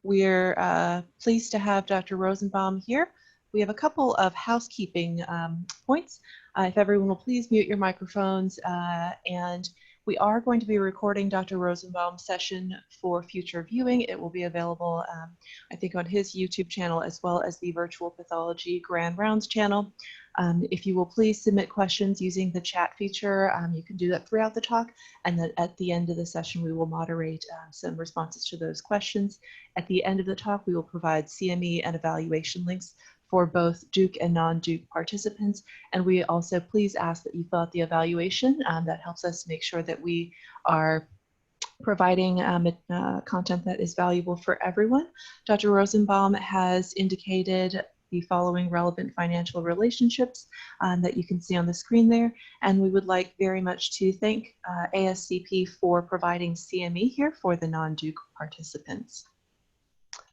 We're pleased to have Dr. Rosenbaum here. We have a couple of housekeeping points. If everyone will please mute your microphones, and we are going to be recording Dr. Rosenbaum's session for future viewing. It will be available, I think, on his YouTube channel as well as the Virtual Pathology Grand Rounds channel. If you will please submit questions using the chat feature, you can do that throughout the talk, and then at the end of the session we will moderate some responses to those questions. At the end of the talk we will provide CME and evaluation links for both Duke and non-Duke participants, and we also please ask that you fill out the evaluation. That helps us make sure that we are providing content that is valuable for everyone. Dr. Rosenbaum has indicated the following relevant financial relationships that you can see on the screen there. And we would like very much to thank ASCP for providing CME here for the non-Duke participants.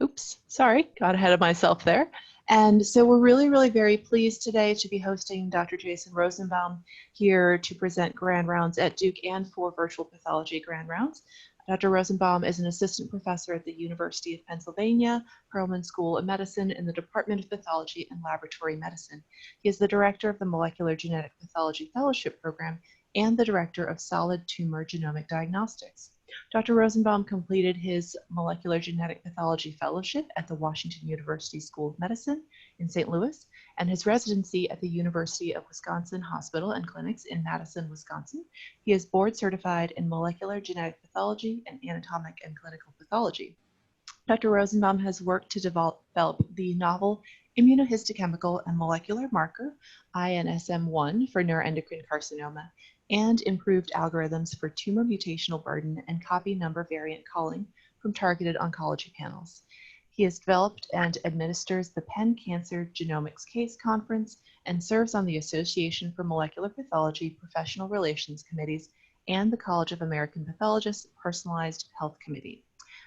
Oops, sorry, got ahead of myself there. And so we're really very pleased today to be hosting Dr. Jason Rosenbaum here to present Grand Rounds at Duke and for Virtual Pathology Grand Rounds. Dr. Rosenbaum is an assistant professor at the University of Pennsylvania, Perelman School of Medicine in the Department of Pathology and Laboratory Medicine. He is the director of the Molecular Genetic Pathology Fellowship Program and the director of Solid Tumor Genomic Diagnostics. Dr. Rosenbaum completed his Molecular Genetic Pathology Fellowship at the Washington University School of Medicine in St. Louis and his residency at the University of Wisconsin Hospital and Clinics in Madison, Wisconsin. He is board certified in molecular genetic pathology and anatomic and clinical pathology. Dr. Rosenbaum has worked to develop the novel immunohistochemical and molecular marker, INSM1, for neuroendocrine carcinoma, and improved algorithms for tumor mutational burden and copy number variant calling from targeted oncology panels. He has developed and administers the Penn Cancer Genomics Case Conference and serves on the Association for Molecular Pathology Professional Relations Committees and the College of American Pathologists Personalized Health Committee.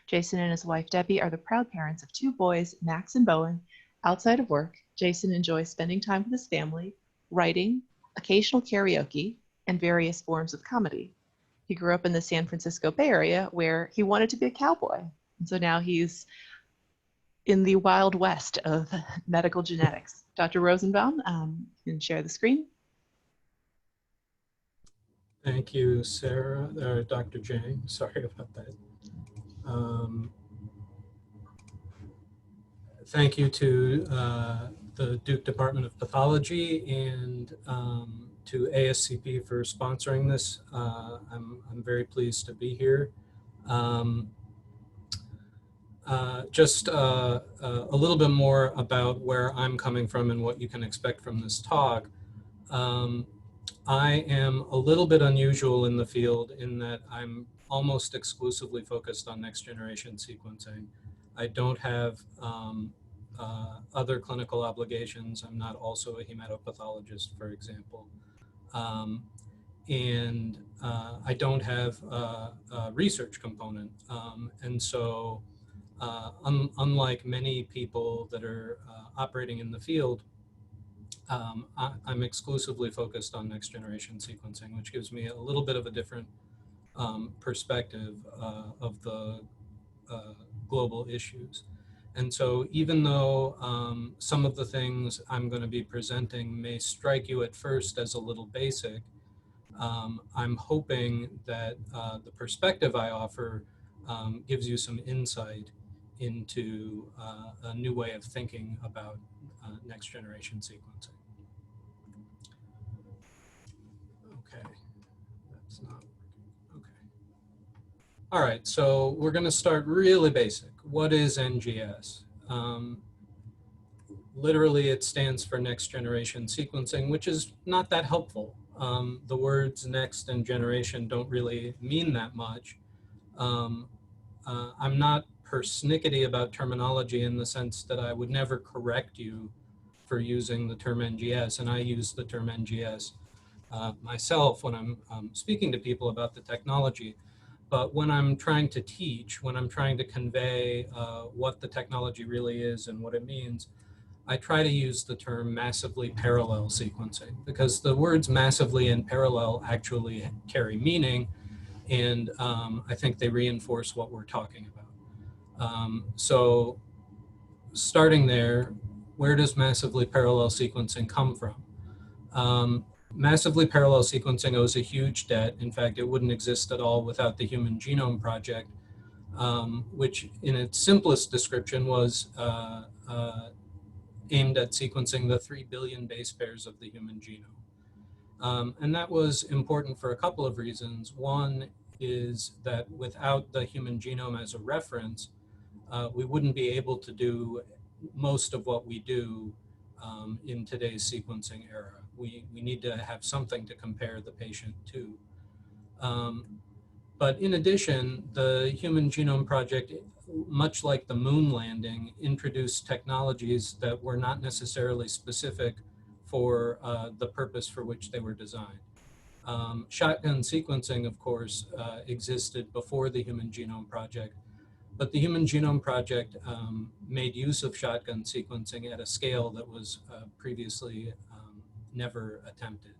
Jason and his wife Debbie are the proud parents of 2 boys, Max and Bowen. Outside of work, Jason enjoys spending time with his family, writing, occasional karaoke, and various forms of comedy. He grew up in the San Francisco Bay Area where he wanted to be a cowboy. And so now he's in the wild west of medical genetics. Dr. Rosenbaum, you can share the screen. Thank you, Sarah, or Dr. Jang. Sorry about that. Thank you to the Duke Department of Pathology and to ASCP for sponsoring this. I'm very pleased to be here. Just a little bit more about where I'm coming from and what you can expect from this talk. I am a little bit unusual in the field in that I'm almost exclusively focused on next generation sequencing. I don't have other clinical obligations. I'm not also a hematopathologist, for example. And I don't have a research component. And so unlike many people that are operating in the field, I'm exclusively focused on next generation sequencing, which gives me a little bit of a different perspective of the global issues. And so even though some of the things I'm going to be presenting may strike you at first as a little basic, I'm hoping that the perspective I offer gives you some insight into a new way of thinking about next generation sequencing. Okay, that's not working. Okay. All right, so we're going to start really basic. What is NGS? Literally, it stands for next generation sequencing, which is not that helpful. The words next and generation don't really mean that much. I'm not persnickety about terminology in the sense that I would never correct you for using the term NGS, and I use the term NGS myself when I'm speaking to people about the technology. But when I'm trying to teach, when I'm trying to convey what the technology really is and what it means, I try to use the term massively parallel sequencing, because the words massively and parallel actually carry meaning, and I think they reinforce what we're talking about. So starting there, where does massively parallel sequencing come from? Massively parallel sequencing owes a huge debt. In fact, it wouldn't exist at all without the Human Genome Project, which in its simplest description was aimed at sequencing the 3 billion base pairs of the human genome. And that was important for a couple of reasons. One is that without the human genome as a reference, we wouldn't be able to do most of what we do in today's sequencing era. We need to have something to compare the patient to. But in addition, the Human Genome Project, much like the moon landing, introduced technologies that were not necessarily specific for the purpose for which they were designed. Shotgun sequencing, of course, existed before the Human Genome Project, but the Human Genome Project made use of shotgun sequencing at a scale that was previously never attempted.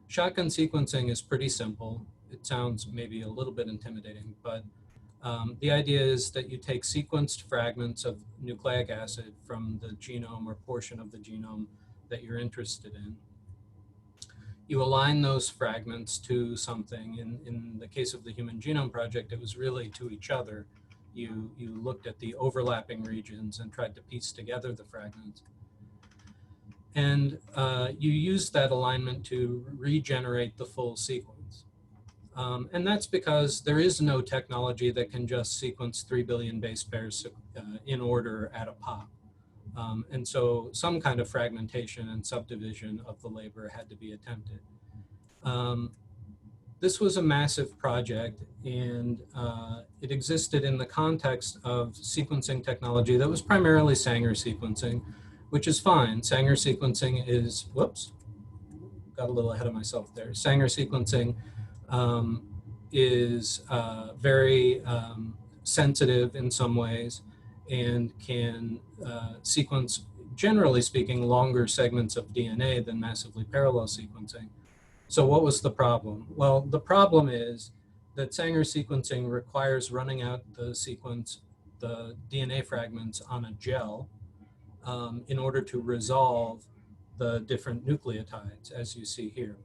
Shotgun sequencing is pretty simple. It sounds maybe a little bit intimidating, but the idea is that you take sequenced fragments of nucleic acid from the genome or portion of the genome that you're interested in. You align those fragments to something. In the case of the Human Genome Project, it was really to each other. You looked at the overlapping regions and tried to piece together the fragments. And you use that alignment to regenerate the full sequence. And that's because there is no technology that can just sequence 3 billion base pairs in order at a pop. And so some kind of fragmentation and subdivision of the labor had to be attempted. This was a massive project, and it existed in the context of sequencing technology that was primarily Sanger sequencing, which is fine. Sanger sequencing is, whoops, got a little ahead of myself there. Sanger sequencing is very sensitive in some ways and can sequence, generally speaking, longer segments of DNA than massively parallel sequencing. So what was the problem? Well, the problem is that Sanger sequencing requires running out the sequence, the DNA fragments on a gel in order to resolve the different nucleotides, as you see here.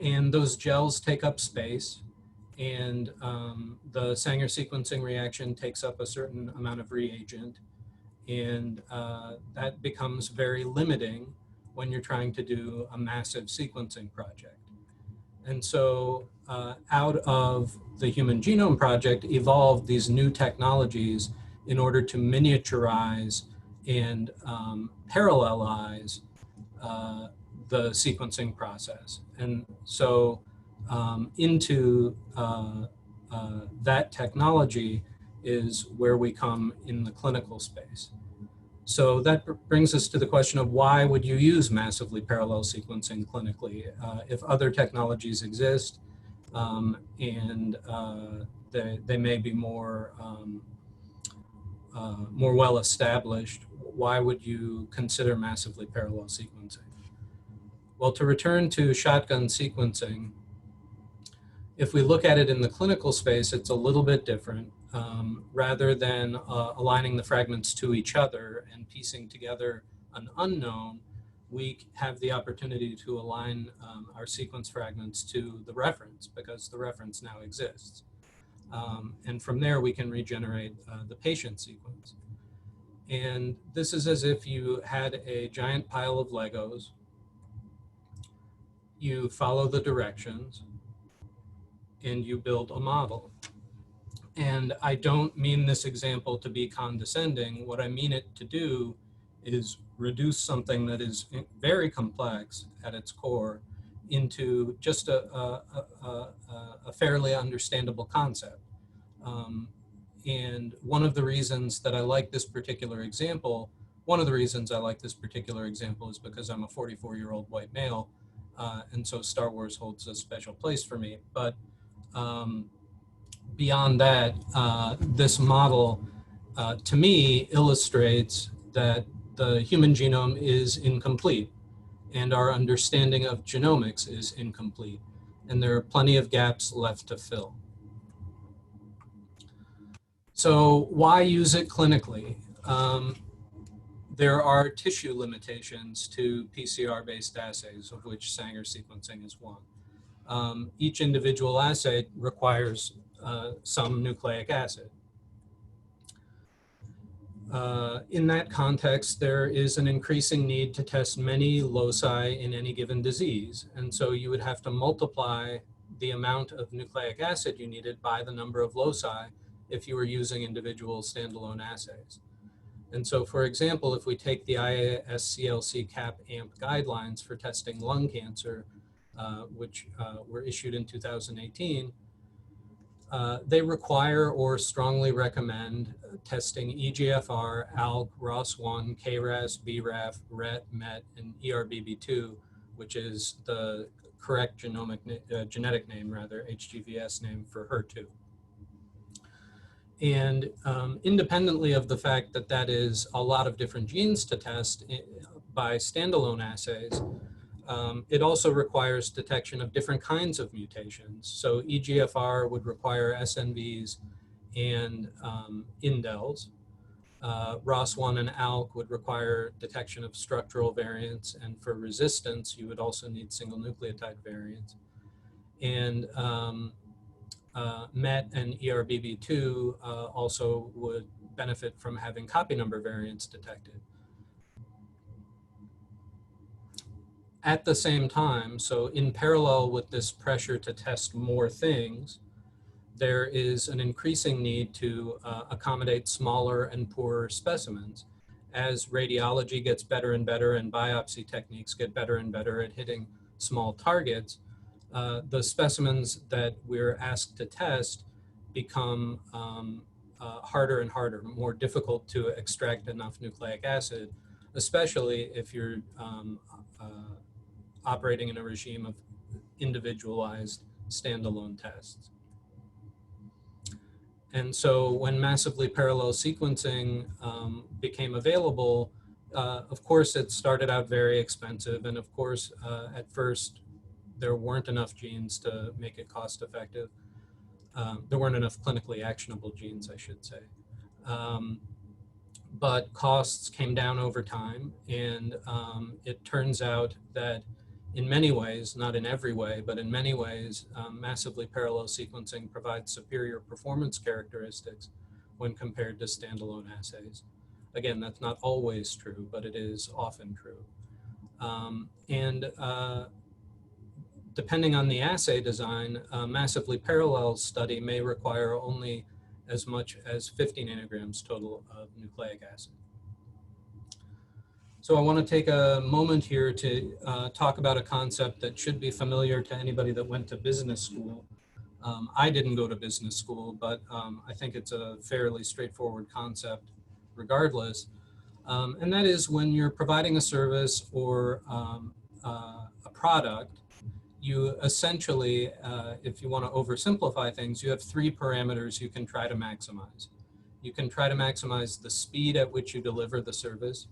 And those gels take up space, and the Sanger sequencing reaction takes up a certain amount of reagent, and that becomes very limiting when you're trying to do a massive sequencing project. And so out of the Human Genome Project evolved these new technologies in order to miniaturize and parallelize the sequencing process. And so into that technology is where we come in the clinical space. So that brings us to the question of why would you use massively parallel sequencing clinically if other technologies exist and they may be more well established. Why would you consider massively parallel sequencing? Well, to return to shotgun sequencing, if we look at it in the clinical space, it's a little bit different. Rather than aligning the fragments to each other and piecing together an unknown, we have the opportunity to align our sequence fragments to the reference because the reference now exists. And from there, we can regenerate the patient sequence. And this is as if you had a giant pile of Legos. You follow the directions and you build a model. And I don't mean this example to be condescending. What I mean it to do is reduce something that is very complex at its core into just a fairly understandable concept. And one of the reasons that I like this particular example, is because I'm a 44-year-old white male, and so Star Wars holds a special place for me. But beyond that, this model, to me, illustrates that the human genome is incomplete and our understanding of genomics is incomplete, and there are plenty of gaps left to fill. So why use it clinically? There are tissue limitations to PCR-based assays, of which Sanger sequencing is one. Each individual assay requires some nucleic acid. In that context, there is an increasing need to test many loci in any given disease. And so you would have to multiply the amount of nucleic acid you needed by the number of loci if you were using individual standalone assays. And so, for example, if we take the IASCLC CAP-AMP guidelines for testing lung cancer, which were issued in 2018, they require or strongly recommend testing EGFR, ALK, ROS1, KRAS, BRAF, RET, MET, and ERBB2, which is the correct genetic name, rather, HGVS name for HER2. And independently of the fact that that is a lot of different genes to test by standalone assays, it also requires detection of different kinds of mutations. So EGFR would require SNVs and indels. ROS1 and ALK would require detection of structural variants, and for resistance, you would also need single nucleotide variants. And MET and ERBB2 also would benefit from having copy number variants detected. At the same time, so in parallel with this pressure to test more things, there is an increasing need to accommodate smaller and poorer specimens. As radiology gets better and better and biopsy techniques get better and better at hitting small targets, the specimens that we're asked to test become harder and harder, more difficult to extract enough nucleic acid, especially if you're operating in a regime of individualized standalone tests. And so when massively parallel sequencing became available, of course, it started out very expensive. And of course, at first, there weren't enough genes to make it cost effective. There weren't enough clinically actionable genes, I should say. But costs came down over time. And it turns out that in many ways, not in every way, but in many ways, massively parallel sequencing provides superior performance characteristics when compared to standalone assays. Again, that's not always true, but it is often true. Depending on the assay design, a massively parallel study may require only as much as 50 nanograms total of nucleic acid. So I want to take a moment here to talk about a concept that should be familiar to anybody that went to business school. I didn't go to business school, but I think it's a fairly straightforward concept regardless. And that is when you're providing a service or a product, you essentially, if you want to oversimplify things, you have three parameters you can try to maximize. You can try to maximize the speed at which you deliver the service.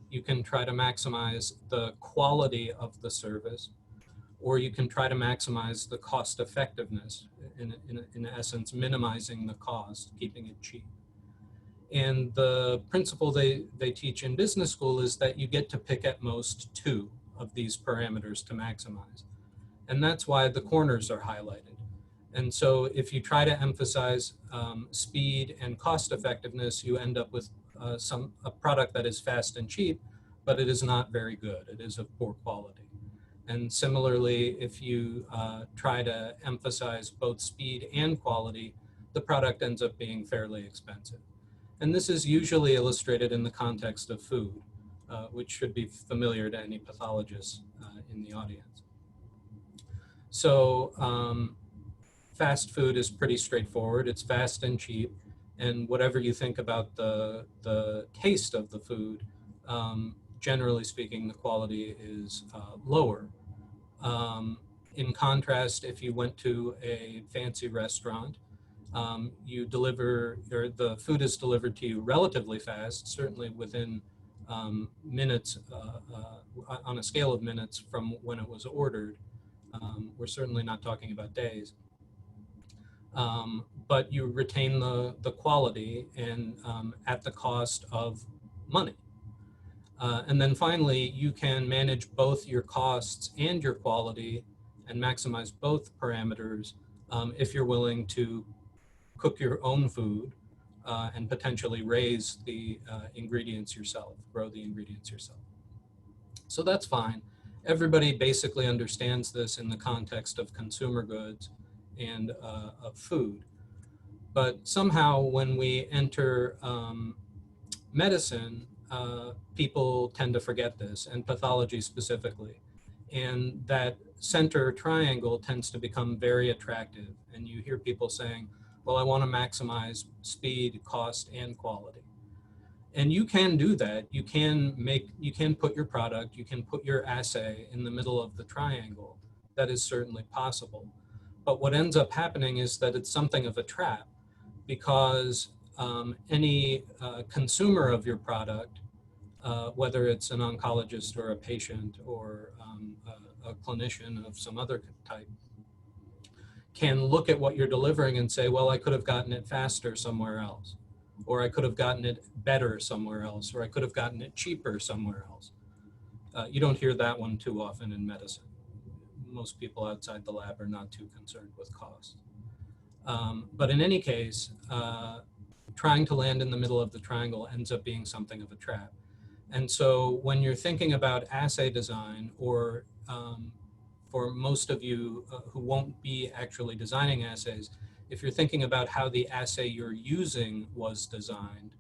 You can try to maximize the quality of the service, or you can try to maximize the cost effectiveness, in essence, minimizing the cost, keeping it cheap. And the principle they teach in business school is that you get to pick at most two of these parameters to maximize. And that's why the corners are highlighted. And so if you try to emphasize speed and cost effectiveness, you end up with a product that is fast and cheap, but it is not very good. It is of poor quality. And similarly, if you try to emphasize both speed and quality, the product ends up being fairly expensive. And this is usually illustrated in the context of food, which should be familiar to any pathologists in the audience. So fast food is pretty straightforward. It's fast and cheap. And whatever you think about the taste of the food, generally speaking, the quality is lower. In contrast, if you went to a fancy restaurant, the food is delivered to you relatively fast, certainly within minutes, on a scale of minutes from when it was ordered. We're certainly not talking about days. but you retain the quality and at the cost of money. And then finally, you can manage both your costs and your quality and maximize both parameters if you're willing to cook your own food and potentially raise the ingredients yourself, grow the ingredients yourself. So that's fine. Everybody basically understands this in the context of consumer goods and of food. But somehow when we enter medicine, people tend to forget this, and pathology specifically. And that center triangle tends to become very attractive. And you hear people saying, well, I want to maximize speed, cost, and quality. And you can do that. You can put your product, you can put your assay in the middle of the triangle. That is certainly possible. But what ends up happening is that it's something of a trap, because any consumer of your product, whether it's an oncologist or a patient or a clinician of some other type, can look at what you're delivering and say, well, I could have gotten it faster somewhere else, or I could have gotten it better somewhere else, or I could have gotten it cheaper somewhere else. You don't hear that one too often in medicine. Most people outside the lab are not too concerned with cost. But in any case, trying to land in the middle of the triangle ends up being something of a trap. And so when you're thinking about assay design, or for most of you who won't be actually designing assays, if you're thinking about how the assay you're using was designed,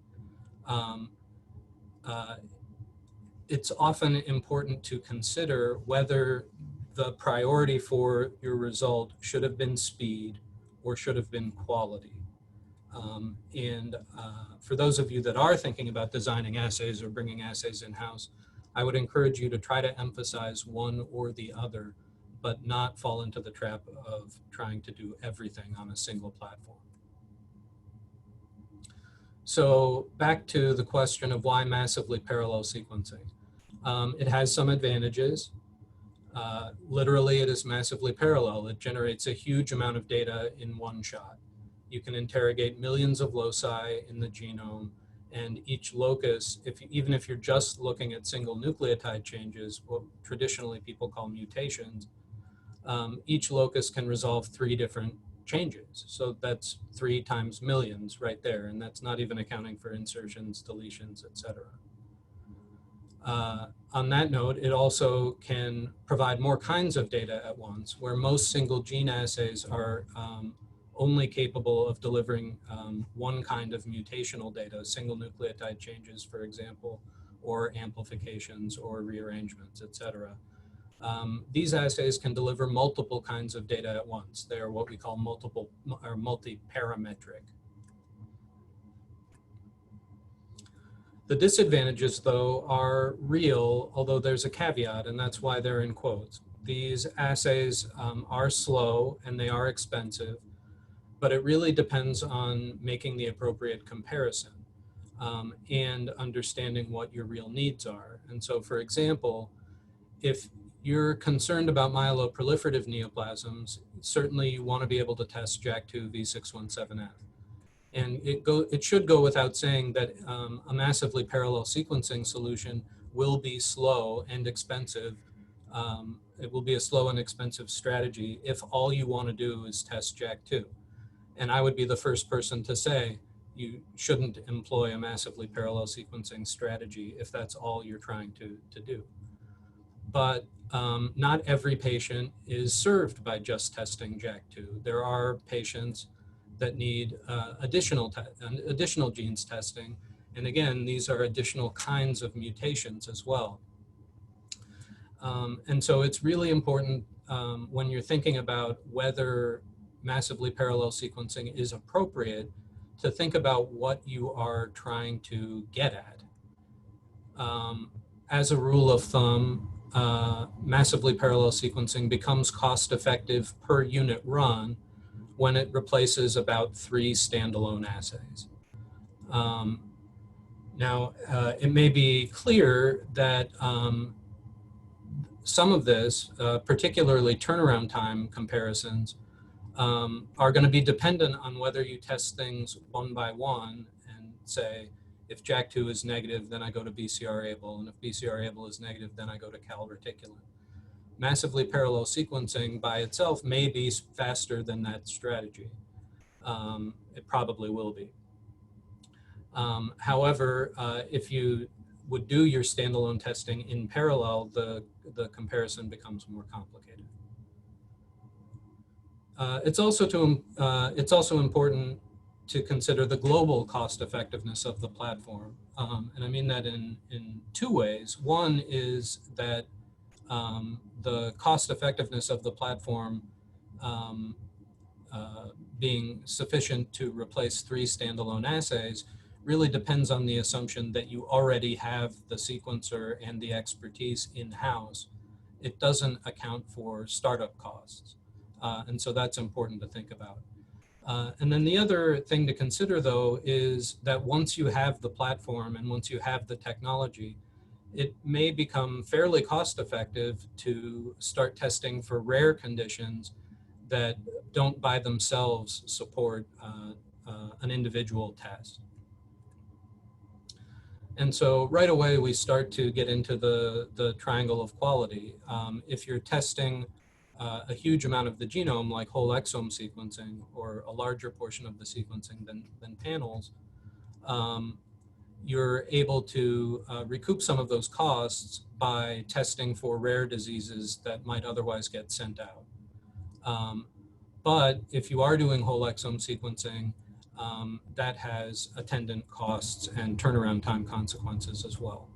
it's often important to consider whether the priority for your result should have been speed or should have been quality. For those of you that are thinking about designing assays or bringing assays in-house, I would encourage you to try to emphasize one or the other, but not fall into the trap of trying to do everything on a single platform. So back to the question of why massively parallel sequencing. It has some advantages. Literally, it is massively parallel. It generates a huge amount of data in one shot. You can interrogate millions of loci in the genome, and each locus, even if you're just looking at single nucleotide changes, what traditionally people call mutations, each locus can resolve 3 different changes. So that's 3 times millions right there, and that's not even accounting for insertions, deletions, etc. On that note, it also can provide more kinds of data at once, where most single gene assays are only capable of delivering one kind of mutational data, single nucleotide changes, for example, or amplifications or rearrangements, etc. These assays can deliver multiple kinds of data at once. They are what we call multi-parametric. The disadvantages, though, are real, although there's a caveat, and that's why they're in quotes. These assays are slow and they are expensive, but it really depends on making the appropriate comparison and understanding what your real needs are. And so, for example, if you're concerned about myeloproliferative neoplasms, certainly you want to be able to test JAK2 V617F. And it should go without saying that a massively parallel sequencing solution will be slow and expensive. It will be a slow and expensive strategy if all you want to do is test JAK2. And I would be the first person to say you shouldn't employ a massively parallel sequencing strategy if that's all you're trying to do. But not every patient is served by just testing JAK2. There are patients that need additional genes testing. And again, these are additional kinds of mutations as well. And so it's really important when you're thinking about whether massively parallel sequencing is appropriate to think about what you are trying to get at. As a rule of thumb, massively parallel sequencing becomes cost-effective per unit run when it replaces about 3 standalone assays. Now, it may be clear that some of this, particularly turnaround time comparisons, are going to be dependent on whether you test things one by one and say, if JAK2 is negative, then I go to BCR-ABL, and if BCR-ABL is negative, then I go to calreticulin. Massively parallel sequencing by itself may be faster than that strategy. It probably will be. However, if you would do your standalone testing in parallel, the comparison becomes more complicated. It's also important to consider the global cost effectiveness of the platform. And I mean that in two ways. One is that the cost effectiveness of the platform being sufficient to replace 3 standalone assays really depends on the assumption that you already have the sequencer and the expertise in-house. It doesn't account for startup costs. And so that's important to think about. And then the other thing to consider, though, is that once you have the platform and once you have the technology, it may become fairly cost effective to start testing for rare conditions that don't by themselves support an individual test. And so right away we start to get into the triangle of quality. If you're testing a huge amount of the genome, like whole exome sequencing, or a larger portion of the sequencing than panels, you're able to recoup some of those costs by testing for rare diseases that might otherwise get sent out. But if you are doing whole exome sequencing, that has attendant costs and turnaround time consequences as well.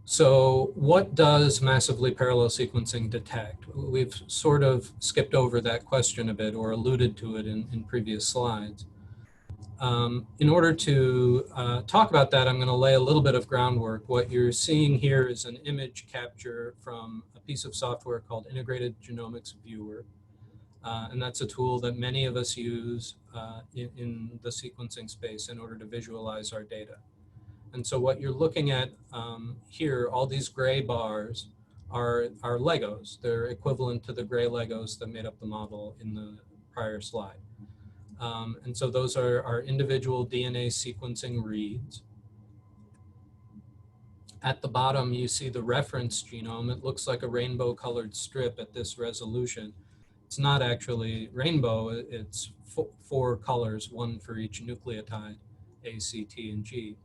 So what does massively parallel sequencing detect? We've sort of skipped over that question a bit or alluded to it in previous slides. In order to talk about that, I'm going to lay a little bit of groundwork. What you're seeing here is an image capture from a piece of software called Integrated Genomics Viewer. And that's a tool that many of us use in the sequencing space in order to visualize our data. And so what you're looking at here, all these gray bars are Legos. They're equivalent to the gray Legos that made up the model in the prior slide. And so those are our individual DNA sequencing reads. At the bottom, you see the reference genome. It looks like a rainbow colored strip at this resolution. It's not actually rainbow, it's 4 colors, 1 for each nucleotide, A, C, T, and G.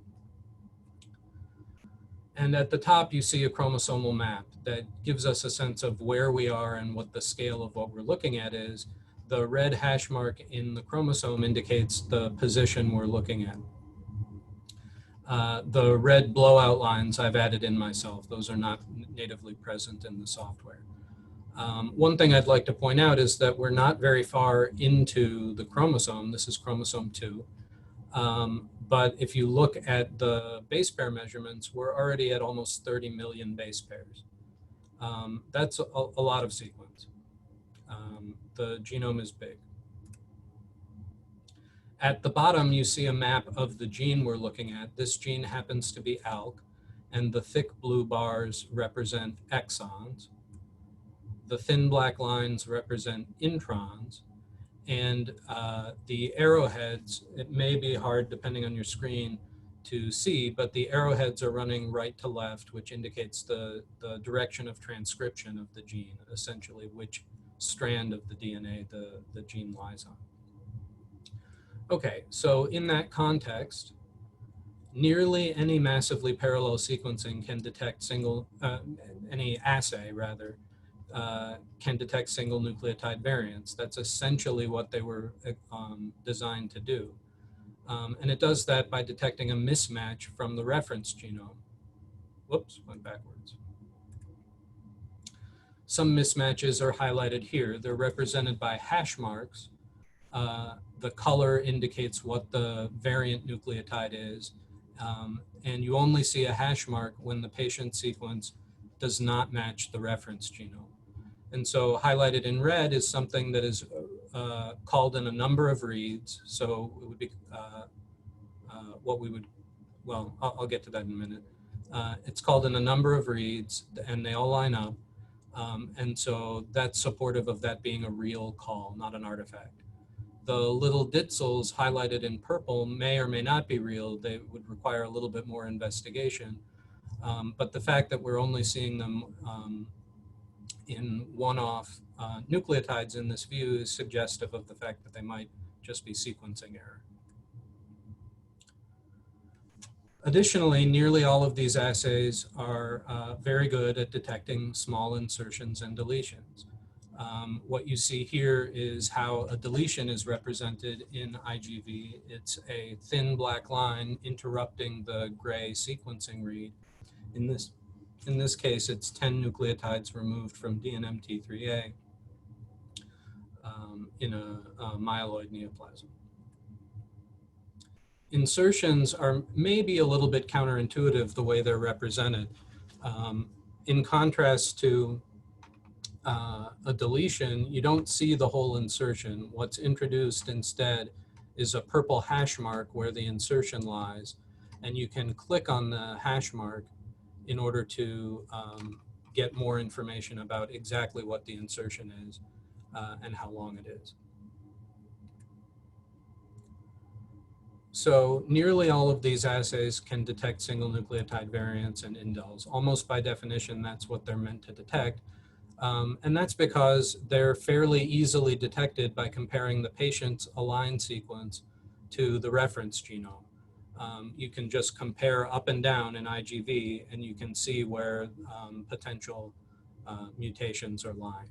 And at the top, you see a chromosomal map that gives us a sense of where we are and what the scale of what we're looking at is. The red hash mark in the chromosome indicates the position we're looking at. The red blowout lines I've added in myself. Those are not natively present in the software. One thing I'd like to point out is that we're not very far into the chromosome. This is chromosome 2. But if you look at the base pair measurements, we're already at almost 30 million base pairs. That's a lot of sequence. The genome is big. At the bottom, you see a map of the gene we're looking at. This gene happens to be ALK, and the thick blue bars represent exons. The thin black lines represent introns, and the arrowheads, it may be hard depending on your screen to see, but the arrowheads are running right to left, which indicates the direction of transcription of the gene, essentially which strand of the DNA the gene lies on. Okay, so in that context, nearly any massively parallel sequencing can detect any assay rather, can detect single nucleotide variants. That's essentially what they were designed to do. And it does that by detecting a mismatch from the reference genome. Whoops, went backwards. Some mismatches are highlighted here. They're represented by hash marks. The color indicates what the variant nucleotide is. And you only see a hash mark when the patient sequence does not match the reference genome. And so highlighted in red is something that is called in a number of reads. So it would be what we would, well, I'll get to that in a minute. It's called in a number of reads and they all line up. And so that's supportive of that being a real call, not an artifact. The little ditzels highlighted in purple may or may not be real. They would require a little bit more investigation. But the fact that we're only seeing them in one-off nucleotides in this view is suggestive of the fact that they might just be sequencing error. Additionally, nearly all of these assays are very good at detecting small insertions and deletions. What you see here is how a deletion is represented in IGV. It's a thin black line interrupting the gray sequencing read. In this case, it's 10 nucleotides removed from DNMT3A in a myeloid neoplasm. Insertions are maybe a little bit counterintuitive the way they're represented. In contrast to a deletion, you don't see the whole insertion. What's introduced instead is a purple hash mark where the insertion lies, and you can click on the hash mark in order to get more information about exactly what the insertion is and how long it is. So nearly all of these assays can detect single nucleotide variants and indels. Almost by definition, that's what they're meant to detect. And that's because they're fairly easily detected by comparing the patient's align sequence to the reference genome. You can just compare up and down in IGV, and you can see where potential mutations are lying.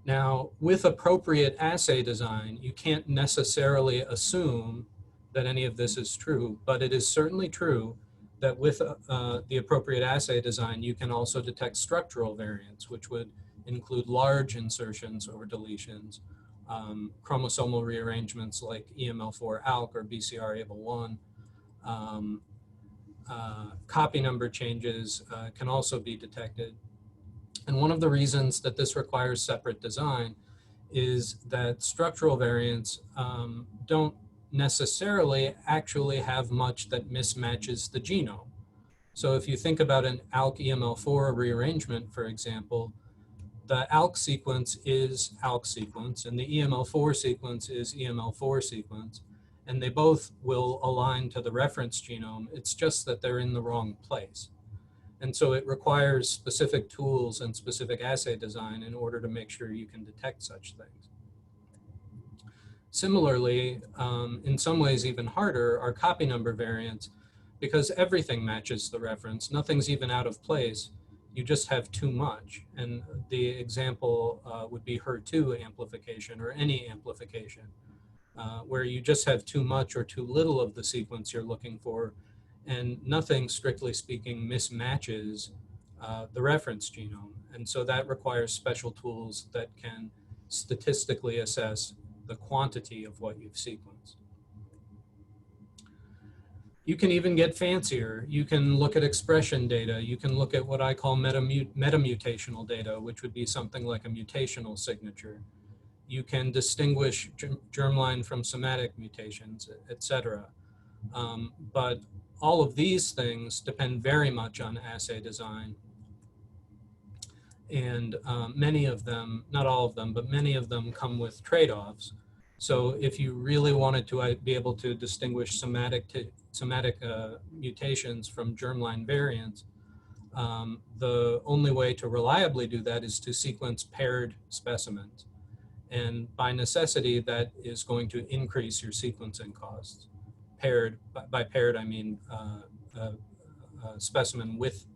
Now, with appropriate assay design, you can't necessarily assume that any of this is true, but it is certainly true that with the appropriate assay design, you can also detect structural variants, which would include large insertions or deletions, chromosomal rearrangements like EML4-ALK or BCR-ABL1. Copy number changes can also be detected. And one of the reasons that this requires separate design is that structural variants don't necessarily actually have much that mismatches the genome. So if you think about an ALK EML4 rearrangement, for example, the ALK sequence is ALK sequence and the EML4 sequence is EML4 sequence, and they both will align to the reference genome. It's just that they're in the wrong place. And so it requires specific tools and specific assay design in order to make sure you can detect such things. Similarly, in some ways even harder, are copy number variants, because everything matches the reference. Nothing's even out of place. You just have too much. And the example would be HER2 amplification or any amplification, where you just have too much or too little of the sequence you're looking for, and nothing, strictly speaking, mismatches the reference genome. And so that requires special tools that can statistically assess the quantity of what you've sequenced. You can even get fancier. You can look at expression data. You can look at what I call metamutational data, which would be something like a mutational signature. You can distinguish germline from somatic mutations, et cetera. But all of these things depend very much on assay design. And many of them, not all of them, but many of them come with trade-offs. So if you really wanted to be able to distinguish somatic mutations from germline variants, the only way to reliably do that is to sequence paired specimens. And by necessity, that is going to increase your sequencing costs. Paired, by paired, I mean a specimen with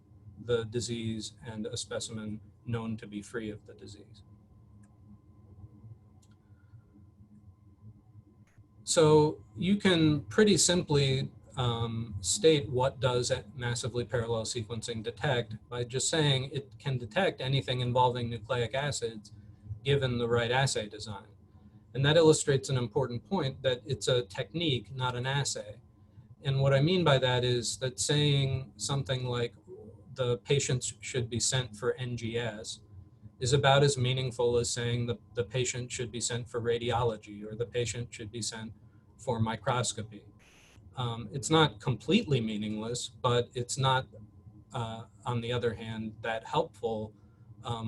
the disease and a specimen known to be free of the disease. So you can pretty simply state what does massively parallel sequencing detect by just saying it can detect anything involving nucleic acids given the right assay design. And that illustrates an important point, that it's a technique, not an assay. And what I mean by that is that saying something like the patients should be sent for NGS is about as meaningful as saying the patient should be sent for radiology or the patient should be sent for microscopy. It's not completely meaningless, but it's not on the other hand, that helpful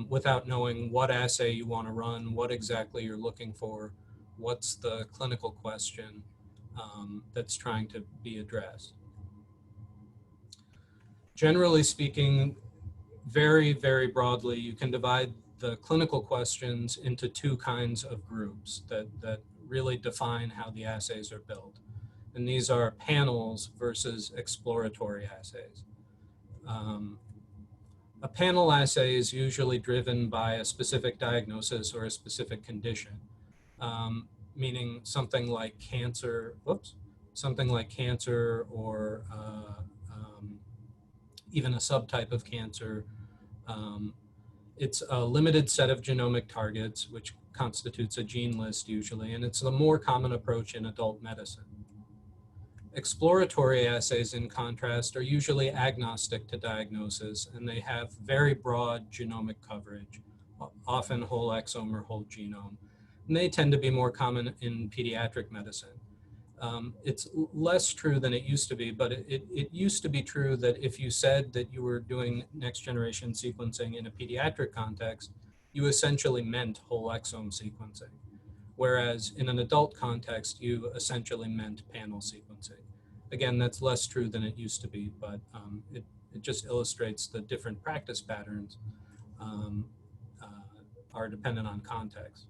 without knowing what assay you want to run, what exactly you're looking for, what's the clinical question that's trying to be addressed. Generally speaking, very, very broadly, you can divide the clinical questions into two kinds of groups that really define how the assays are built. And these are panels versus exploratory assays. A panel assay is usually driven by a specific diagnosis or a specific condition, meaning something like cancer, something like cancer or even a subtype of cancer. It's a limited set of genomic targets, which constitutes a gene list usually, and it's the more common approach in adult medicine. Exploratory assays, in contrast, are usually agnostic to diagnosis, and they have very broad genomic coverage, often whole exome or whole genome. And they tend to be more common in pediatric medicine. It's less true than it used to be, but it used to be true that if you said that you were doing next generation sequencing in a pediatric context, you essentially meant whole exome sequencing. Whereas in an adult context, you essentially meant panel sequencing. Again, that's less true than it used to be, but it just illustrates the different practice patterns are dependent on context.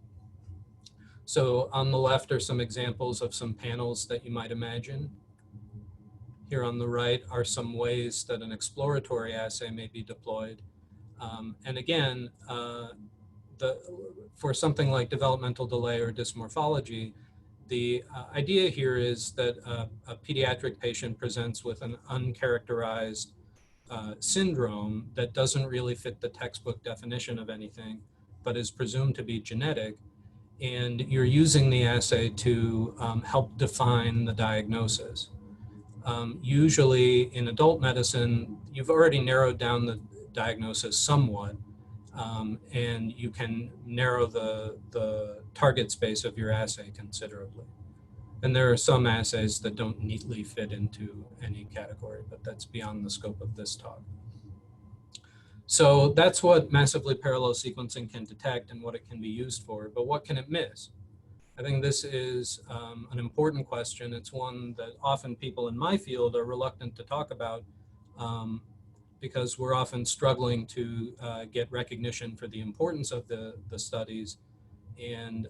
So on the left are some examples of some panels that you might imagine. Here on the right are some ways that an exploratory assay may be deployed. And again, for something like developmental delay or dysmorphology, the idea here is that a pediatric patient presents with an uncharacterized syndrome that doesn't really fit the textbook definition of anything, but is presumed to be genetic. And you're using the assay to help define the diagnosis. Usually in adult medicine, you've already narrowed down the diagnosis somewhat, and you can narrow the target space of your assay considerably. And there are some assays that don't neatly fit into any category, but that's beyond the scope of this talk. So that's what massively parallel sequencing can detect and what it can be used for, but what can it miss? I think this is an important question. It's one that often people in my field are reluctant to talk about because we're often struggling to get recognition for the importance of the studies. And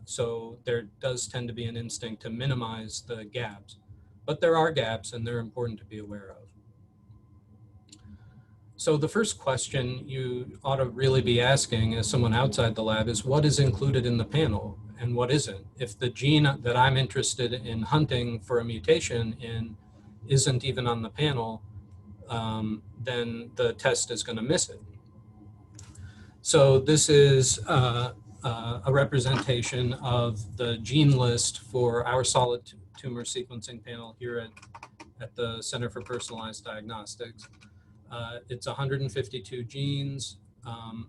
so there does tend to be an instinct to minimize the gaps, but there are gaps and they're important to be aware of. So the first question you ought to really be asking as someone outside the lab is what is included in the panel and what isn't? If the gene that I'm interested in hunting for a mutation in isn't even on the panel, then the test is going to miss it. So this is a representation of the gene list for our solid tumor sequencing panel here at the Center for Personalized Diagnostics. It's 152 genes.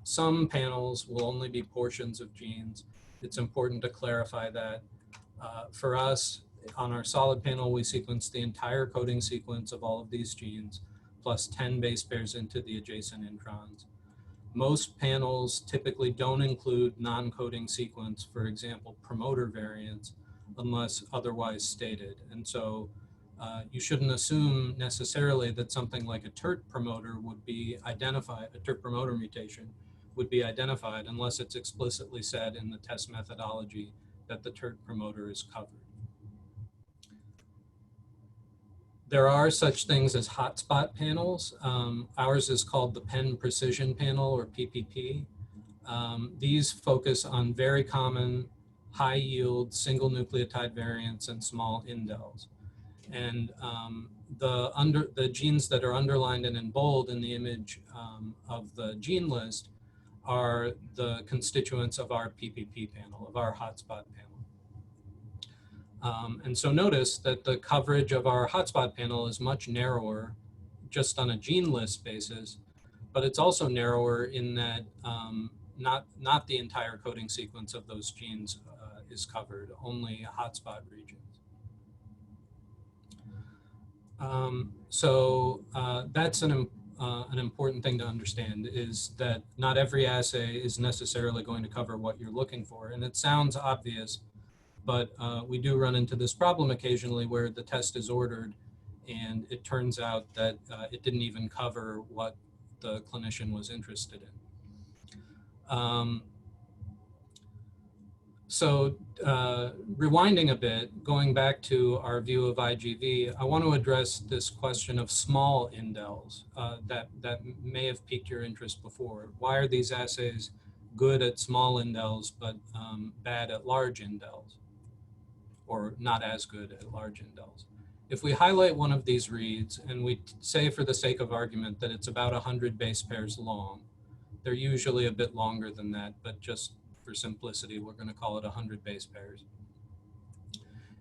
Some panels will only be portions of genes. It's important to clarify that. For us, on our solid panel, we sequence the entire coding sequence of all of these genes, plus 10 base pairs into the adjacent introns. Most panels typically don't include non-coding sequence, for example, promoter variants, unless otherwise stated. And so you shouldn't assume necessarily that something like a TERT promoter would be identified, a TERT promoter mutation would be identified unless it's explicitly said in the test methodology that the TERT promoter is covered. There are such things as hotspot panels. Ours is called the Penn Precision Panel, or PPP. These focus on very common high yield single nucleotide variants and small indels. And the genes that are underlined and in bold in the image of the gene list are the constituents of our PPP panel, of our hotspot panel. And so notice that the coverage of our hotspot panel is much narrower just on a gene list basis, but it's also narrower in that not the entire coding sequence of those genes is covered, only hotspot regions. That's an important thing to understand, is that not every assay is necessarily going to cover what you're looking for. And it sounds obvious, but we do run into this problem occasionally where the test is ordered and it turns out that it didn't even cover what the clinician was interested in. Rewinding a bit, going back to our view of IGV, I want to address this question of small indels that may have piqued your interest before. Why are these assays good at small indels but bad at large indels, or not as good at large indels? If we highlight one of these reads and we say, for the sake of argument, that it's about 100 base pairs long, they're usually a bit longer than that, but just for simplicity, we're going to call it 100 base pairs.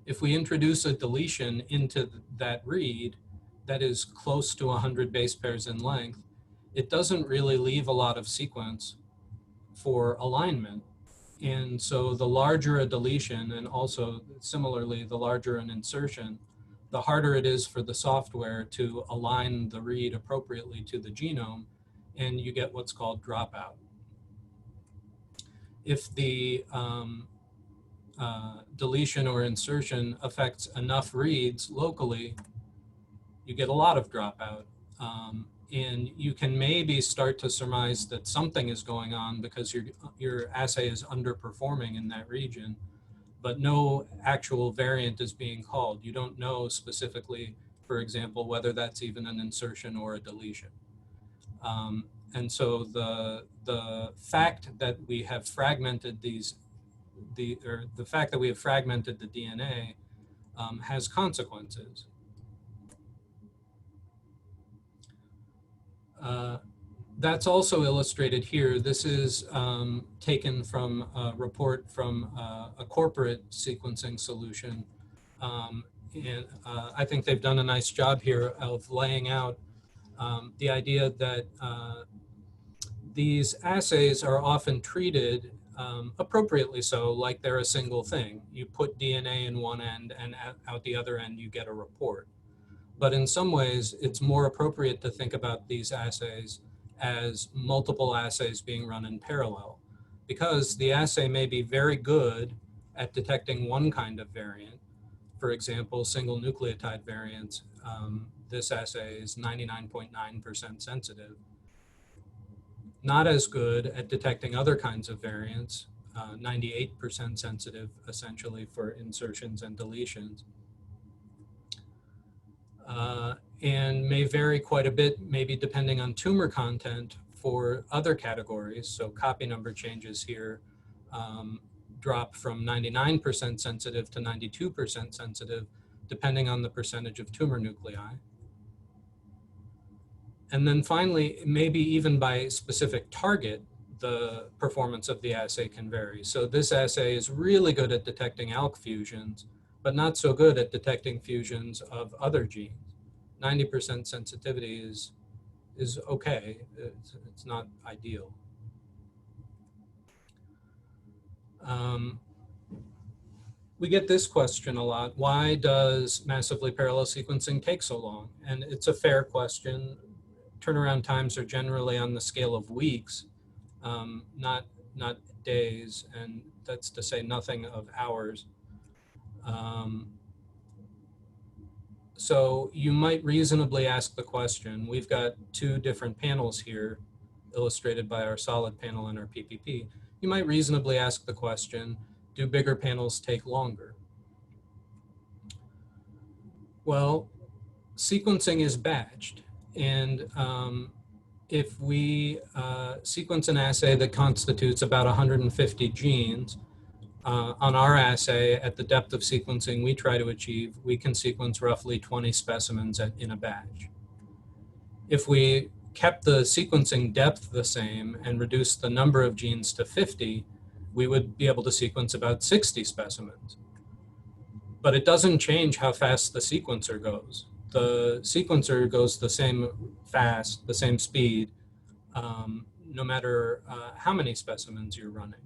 If we introduce a deletion into that read that is close to 100 base pairs in length, it doesn't really leave a lot of sequence for alignment. And so the larger a deletion, and also similarly, the larger an insertion, the harder it is for the software to align the read appropriately to the genome, and you get what's called dropout. If the deletion or insertion affects enough reads locally, you get a lot of dropout. And you can maybe start to surmise that something is going on because your assay is underperforming in that region, but no actual variant is being called. You don't know specifically, for example, whether that's even an insertion or a deletion. And so the fact that we have fragmented the fact that we have fragmented the DNA has consequences. That's also illustrated here. This is taken from a report from a corporate sequencing solution. And I think they've done a nice job here of laying out the idea that these assays are often treated appropriately so, like they're a single thing. You put DNA in one end and out the other end you get a report. But in some ways, it's more appropriate to think about these assays as multiple assays being run in parallel, because the assay may be very good at detecting one kind of variant. For example, single nucleotide variants. This assay is 99.9% sensitive. Not as good at detecting other kinds of variants, 98% sensitive essentially for insertions and deletions. And may vary quite a bit, maybe depending on tumor content for other categories. So copy number changes here drop from 99% sensitive to 92% sensitive, depending on the percentage of tumor nuclei. And then finally, maybe even by specific target, the performance of the assay can vary. So this assay is really good at detecting ALK fusions, but not so good at detecting fusions of other genes. 90% sensitivity is okay. It's not ideal. We get this question a lot: why does massively parallel sequencing take so long? And it's a fair question. Turnaround times are generally on the scale of weeks, not days, and that's to say nothing of hours. So you might reasonably ask the question, we've got two different panels here illustrated by our solid panel and our PPP. You might reasonably ask the question, do bigger panels take longer? Well, sequencing is batched, and if we sequence an assay that constitutes about 150 genes, on our assay, at the depth of sequencing we try to achieve, we can sequence roughly 20 specimens in a batch. If we kept the sequencing depth the same and reduced the number of genes to 50, we would be able to sequence about 60 specimens. But it doesn't change how fast the sequencer goes. The sequencer goes the same fast, the same speed, no matter how many specimens you're running.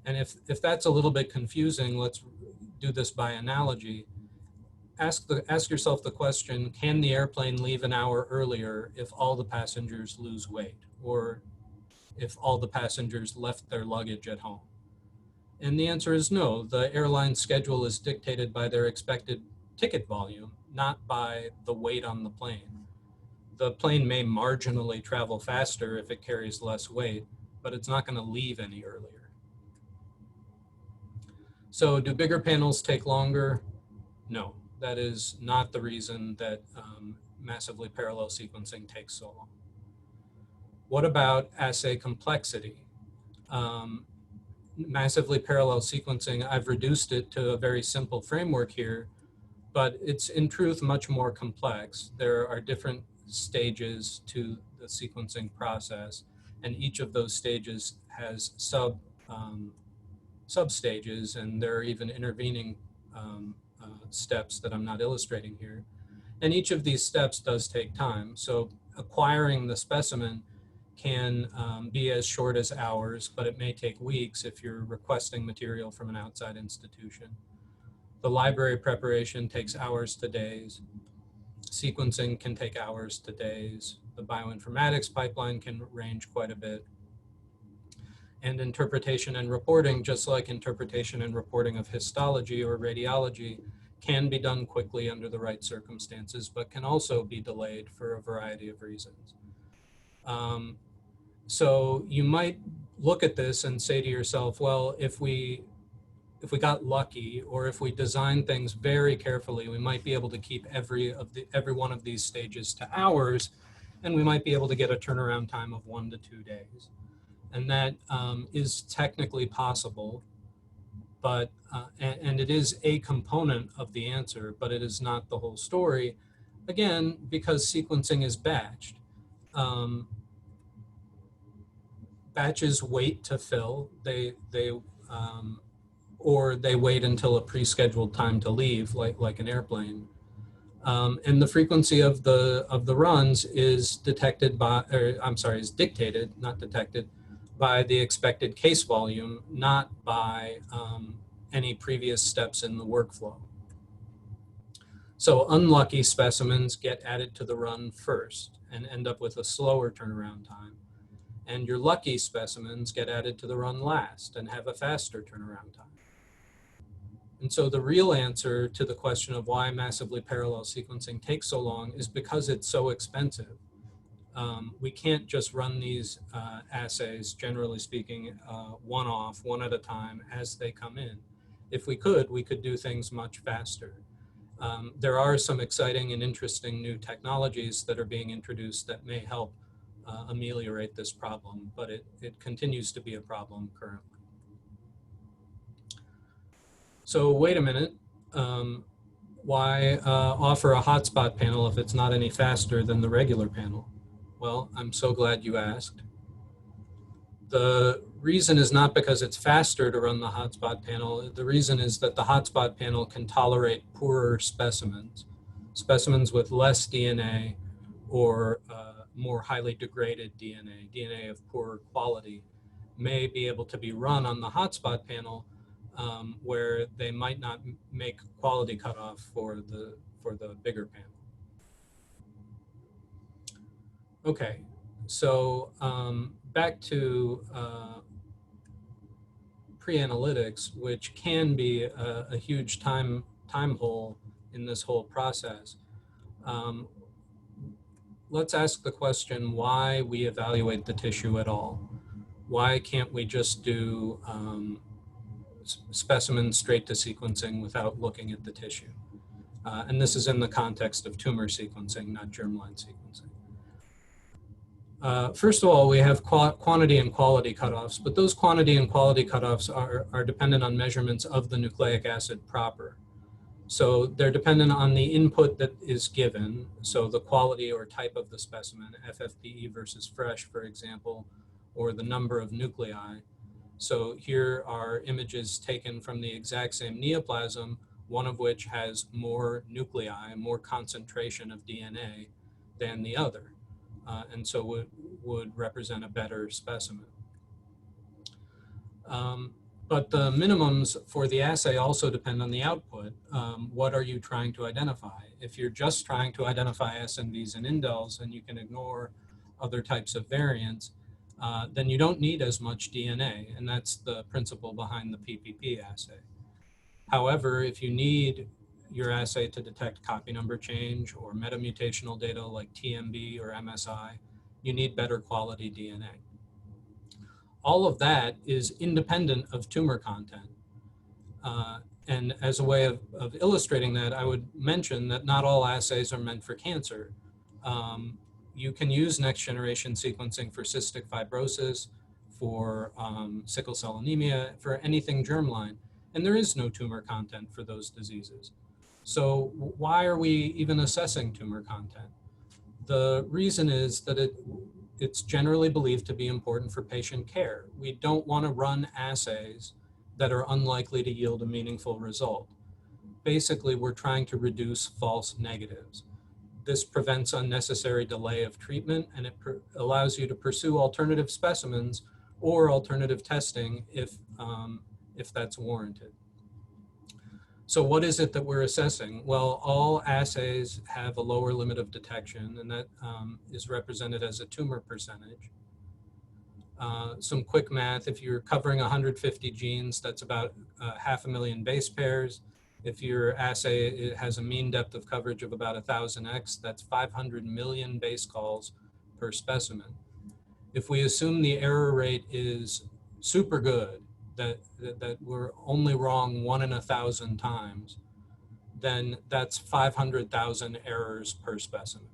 And if that's a little bit confusing, let's do this by analogy. ask yourself the question, can the airplane leave an hour earlier if all the passengers lose weight, or if all the passengers left their luggage at home? And the answer is no. The airline schedule is dictated by their expected ticket volume, not by the weight on the plane. The plane may marginally travel faster if it carries less weight, but it's not going to leave any earlier. So do bigger panels take longer? No, that is not the reason that massively parallel sequencing takes so long. What about assay complexity? Massively parallel sequencing, I've reduced it to a very simple framework here, but it's in truth much more complex. There are different stages to the sequencing process, and each of those stages has sub-stages, and there are even intervening steps that I'm not illustrating here. And each of these steps does take time. So acquiring the specimen can be as short as hours, but it may take weeks if you're requesting material from an outside institution. The library preparation takes hours to days. Sequencing can take hours to days. The bioinformatics pipeline can range quite a bit. And interpretation and reporting, just like interpretation and reporting of histology or radiology, can be done quickly under the right circumstances, but can also be delayed for a variety of reasons. So you might look at this and say to yourself, well, if we got lucky, or if we design things very carefully, we might be able to keep every one of these stages to hours, and we might be able to get a turnaround time of 1 to 2 days. And that is technically possible, but and it is a component of the answer, but it is not the whole story. Again, because sequencing is batched. Batches wait to fill. Or they wait until a pre-scheduled time to leave, like an airplane. And the frequency of the runs is dictated, not detected, by the expected case volume, not by any previous steps in the workflow. So unlucky specimens get added to the run first and end up with a slower turnaround time. And your lucky specimens get added to the run last and have a faster turnaround time. And so the real answer to the question of why massively parallel sequencing takes so long is because it's so expensive. We can't just run these assays, generally speaking, one-off, one at a time as they come in. If we could do things much faster. There are some exciting and interesting new technologies that are being introduced that may help ameliorate this problem, but it continues to be a problem currently. So wait a minute, why offer a hotspot panel if it's not any faster than the regular panel? Well, I'm so glad you asked. The reason is not because it's faster to run the hotspot panel. The reason is that the hotspot panel can tolerate poorer specimens, specimens with less DNA or more highly degraded DNA of poorer quality, may be able to be run on the hotspot panel where they might not make quality cutoff for the bigger panel. Okay, so back to pre-analytics, which can be a huge time hole in this whole process. Let's ask the question why we evaluate the tissue at all. Why can't we just do specimens straight to sequencing without looking at the tissue? And this is in the context of tumor sequencing, not germline sequencing. First of all, we have quantity and quality cutoffs, but those quantity and quality cutoffs are dependent on measurements of the nucleic acid proper. So they're dependent on the input that is given, so the quality or type of the specimen, FFPE versus fresh, for example, or the number of nuclei. So here are images taken from the exact same neoplasm, one of which has more nuclei, more concentration of DNA than the other. And so would represent a better specimen. But the minimums for the assay also depend on the output. What are you trying to identify? If you're just trying to identify SNVs and indels and you can ignore other types of variants, then you don't need as much DNA, and that's the principle behind the PPP assay. However, if you need your assay to detect copy number change or metamutational data like TMB or MSI, you need better quality DNA. All of that is independent of tumor content. And as a way of illustrating that, I would mention that not all assays are meant for cancer. You can use next generation sequencing for cystic fibrosis, for sickle cell anemia, for anything germline, and there is no tumor content for those diseases. So why are we even assessing tumor content? The reason is that it's generally believed to be important for patient care. We don't want to run assays that are unlikely to yield a meaningful result. Basically, we're trying to reduce false negatives. This prevents unnecessary delay of treatment, and it allows you to pursue alternative specimens or alternative testing if that's warranted. So what is it that we're assessing? Well, all assays have a lower limit of detection, and that is represented as a tumor percentage. Some quick math, if you're covering 150 genes, that's about 500,000 base pairs. If your assay has a mean depth of coverage of about 1000x, that's 500 million base calls per specimen. If we assume the error rate is super good, that we're only wrong 1 in 1,000 times, then that's 500,000 errors per specimen.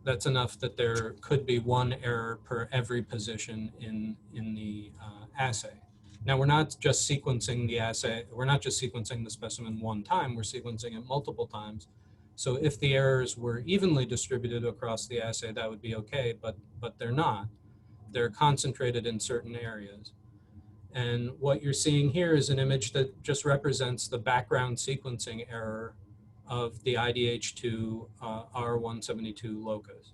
That's enough that there could be one error per every position in the assay. Now, we're not just sequencing the assay, we're not just sequencing the specimen one time, we're sequencing it multiple times. So if the errors were evenly distributed across the assay, that would be okay, but they're not. They're concentrated in certain areas. And what you're seeing here is an image that just represents the background sequencing error of the IDH2 R172 locus.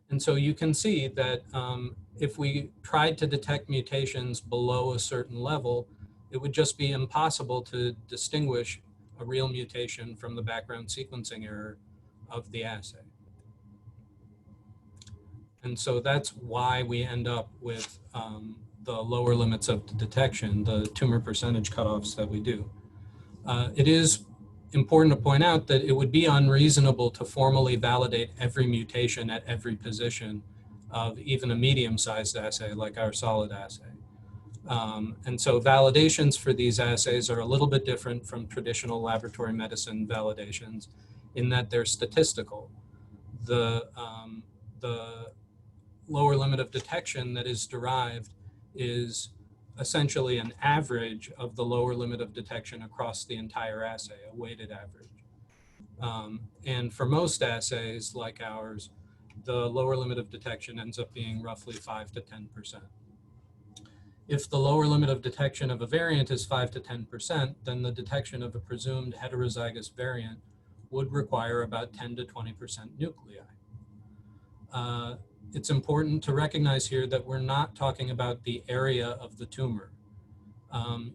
And so you can see that if we tried to detect mutations below a certain level, it would just be impossible to distinguish a real mutation from the background sequencing error of the assay. And so that's why we end up with the lower limits of detection, the tumor percentage cutoffs that we do. It is important to point out that it would be unreasonable to formally validate every mutation at every position of even a medium-sized assay like our solid assay. And so validations for these assays are a little bit different from traditional laboratory medicine validations in that they're statistical. The lower limit of detection that is derived is essentially an average of the lower limit of detection across the entire assay, a weighted average. And for most assays like ours, the lower limit of detection ends up being roughly 5 to 10%. If the lower limit of detection of a variant is 5 to 10%, then the detection of a presumed heterozygous variant would require about 10 to 20% nuclei. It's important to recognize here that we're not talking about the area of the tumor.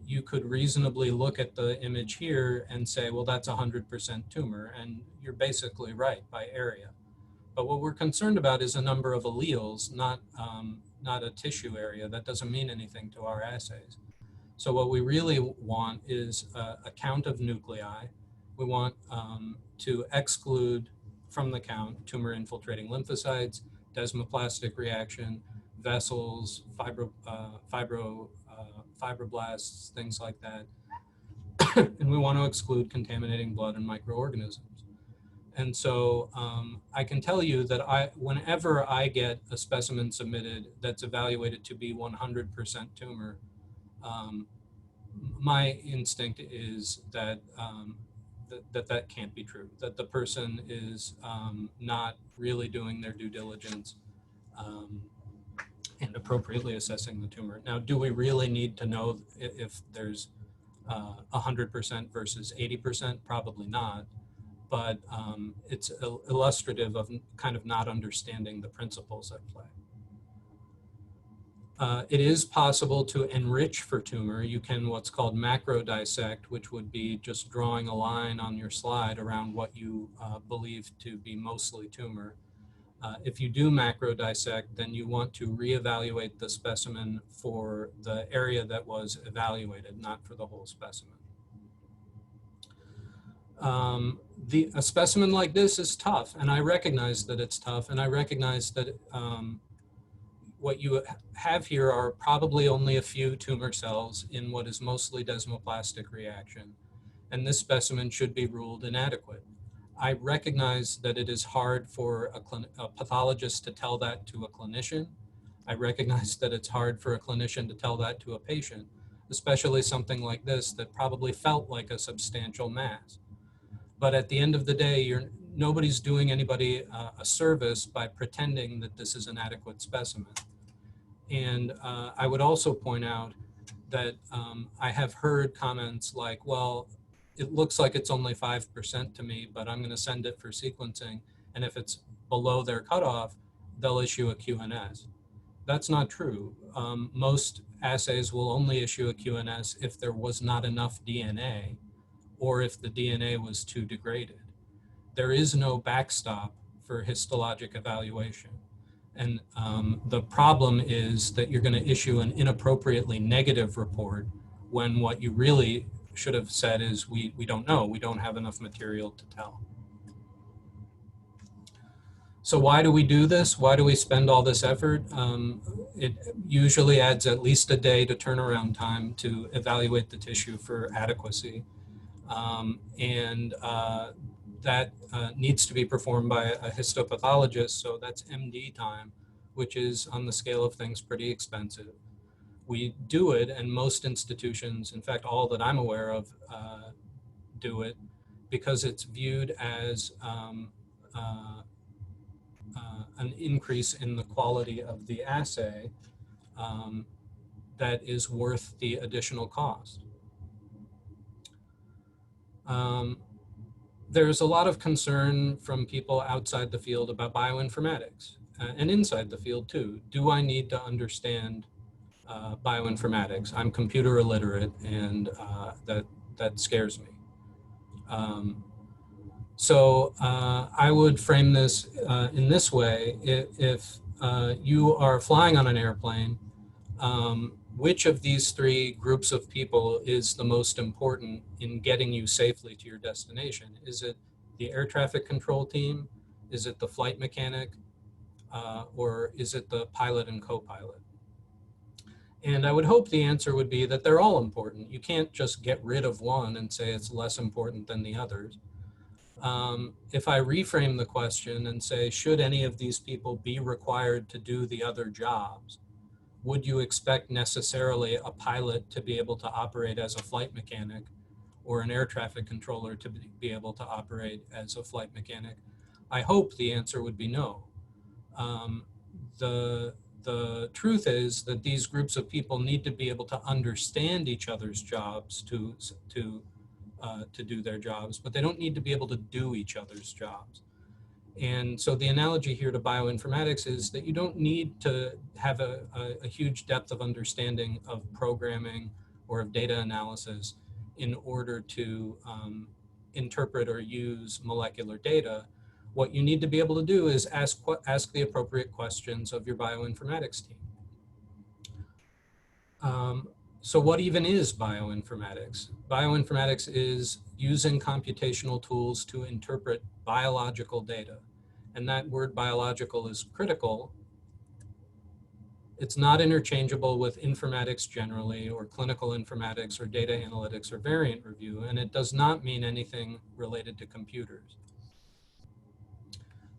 You could reasonably look at the image here and say, well, that's 100% tumor, and you're basically right by area. But what we're concerned about is a number of alleles, not a tissue area. That doesn't mean anything to our assays. So what we really want is a count of nuclei. We want to exclude from the count tumor infiltrating lymphocytes, desmoplastic reaction, vessels, fibroblasts, things like that. And we want to exclude contaminating blood and microorganisms. And so I can tell you that whenever I get a specimen submitted that's evaluated to be 100% tumor, my instinct is that that can't be true, that the person is not really doing their due diligence and appropriately assessing the tumor. Now, do we really need to know if there's 100% versus 80%? Probably not, but it's illustrative of kind of not understanding the principles at play. It is possible to enrich for tumor. You can what's called macro dissect, which would be just drawing a line on your slide around what you believe to be mostly tumor. If you do macro dissect, then you want to reevaluate the specimen for the area that was evaluated, not for the whole specimen. A specimen like this is tough, and I recognize that it's tough, and I recognize that what you have here are probably only a few tumor cells in what is mostly desmoplastic reaction, and this specimen should be ruled inadequate. I recognize that it is hard for a pathologist to tell that to a clinician. I recognize that it's hard for a clinician to tell that to a patient, especially something like this that probably felt like a substantial mass. But at the end of the day, nobody's doing anybody a service by pretending that this is an adequate specimen. And I would also point out that I have heard comments like, well, it looks like it's only 5% to me, but I'm going to send it for sequencing. And if it's below their cutoff, they'll issue a QNS. That's not true. Most assays will only issue a QNS if there was not enough DNA or if the DNA was too degraded. There is no backstop for histologic evaluation. And the problem is that you're going to issue an inappropriately negative report when what you really should have said is, we don't know, we don't have enough material to tell. So why do we do this? Why do we spend all this effort? It usually adds at least a day to turnaround time to evaluate the tissue for adequacy. That needs to be performed by a histopathologist, so that's MD time, which is on the scale of things pretty expensive. We do it, and most institutions, in fact all that I'm aware of, do it because it's viewed as an increase in the quality of the assay that is worth the additional cost. There's a lot of concern from people outside the field about bioinformatics and inside the field too. Do I need to understand bioinformatics? I'm computer illiterate, and that scares me. So I would frame this in this way. If you are flying on an airplane, which of these three groups of people is the most important in getting you safely to your destination? Is it the air traffic control team? Is it the flight mechanic? Or is it the pilot and co-pilot? And I would hope the answer would be that they're all important. You can't just get rid of one and say it's less important than the others. If I reframe the question and say, should any of these people be required to do the other jobs? Would you expect necessarily a pilot to be able to operate as a flight mechanic or an air traffic controller to be able to operate as a flight mechanic? I hope the answer would be no. The truth is that these groups of people need to be able to understand each other's jobs to do their jobs, but they don't need to be able to do each other's jobs. And so the analogy here to bioinformatics is that you don't need to have a huge depth of understanding of programming or of data analysis in order to interpret or use molecular data. What you need to be able to do is ask the appropriate questions of your bioinformatics team. So what even is bioinformatics? Bioinformatics is using computational tools to interpret biological data. And that word biological is critical. It's not interchangeable with informatics generally, or clinical informatics, or data analytics, or variant review, and it does not mean anything related to computers.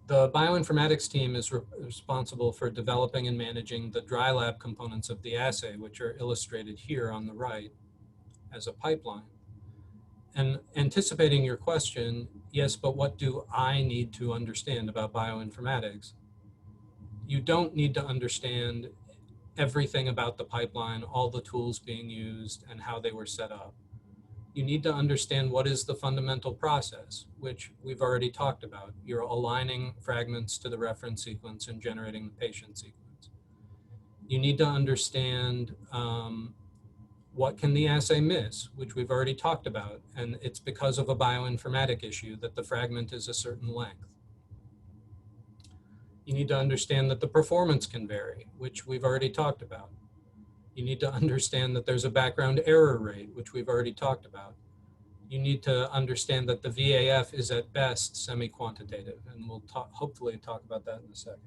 The bioinformatics team is responsible for developing and managing the dry lab components of the assay, which are illustrated here on the right as a pipeline. And anticipating your question, yes, but what do I need to understand about bioinformatics? You don't need to understand everything about the pipeline, all the tools being used, and how they were set up. You need to understand what is the fundamental process, which we've already talked about. You're aligning fragments to the reference sequence and generating the patient sequence. You need to understand what can the assay miss, which we've already talked about, and it's because of a bioinformatic issue that the fragment is a certain length. You need to understand that the performance can vary, which we've already talked about. You need to understand that there's a background error rate, which we've already talked about. You need to understand that the VAF is at best semi-quantitative, and we'll hopefully talk about that in a second.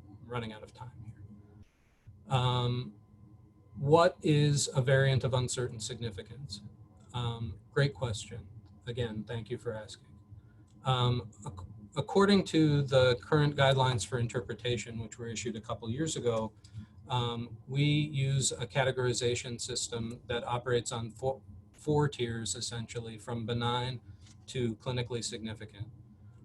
I'm running out of time here. What is a variant of uncertain significance? Great question. Again, thank you for asking. According to the current guidelines for interpretation, which were issued a couple years ago, we use a categorization system that operates on four tiers, essentially, from benign to clinically significant.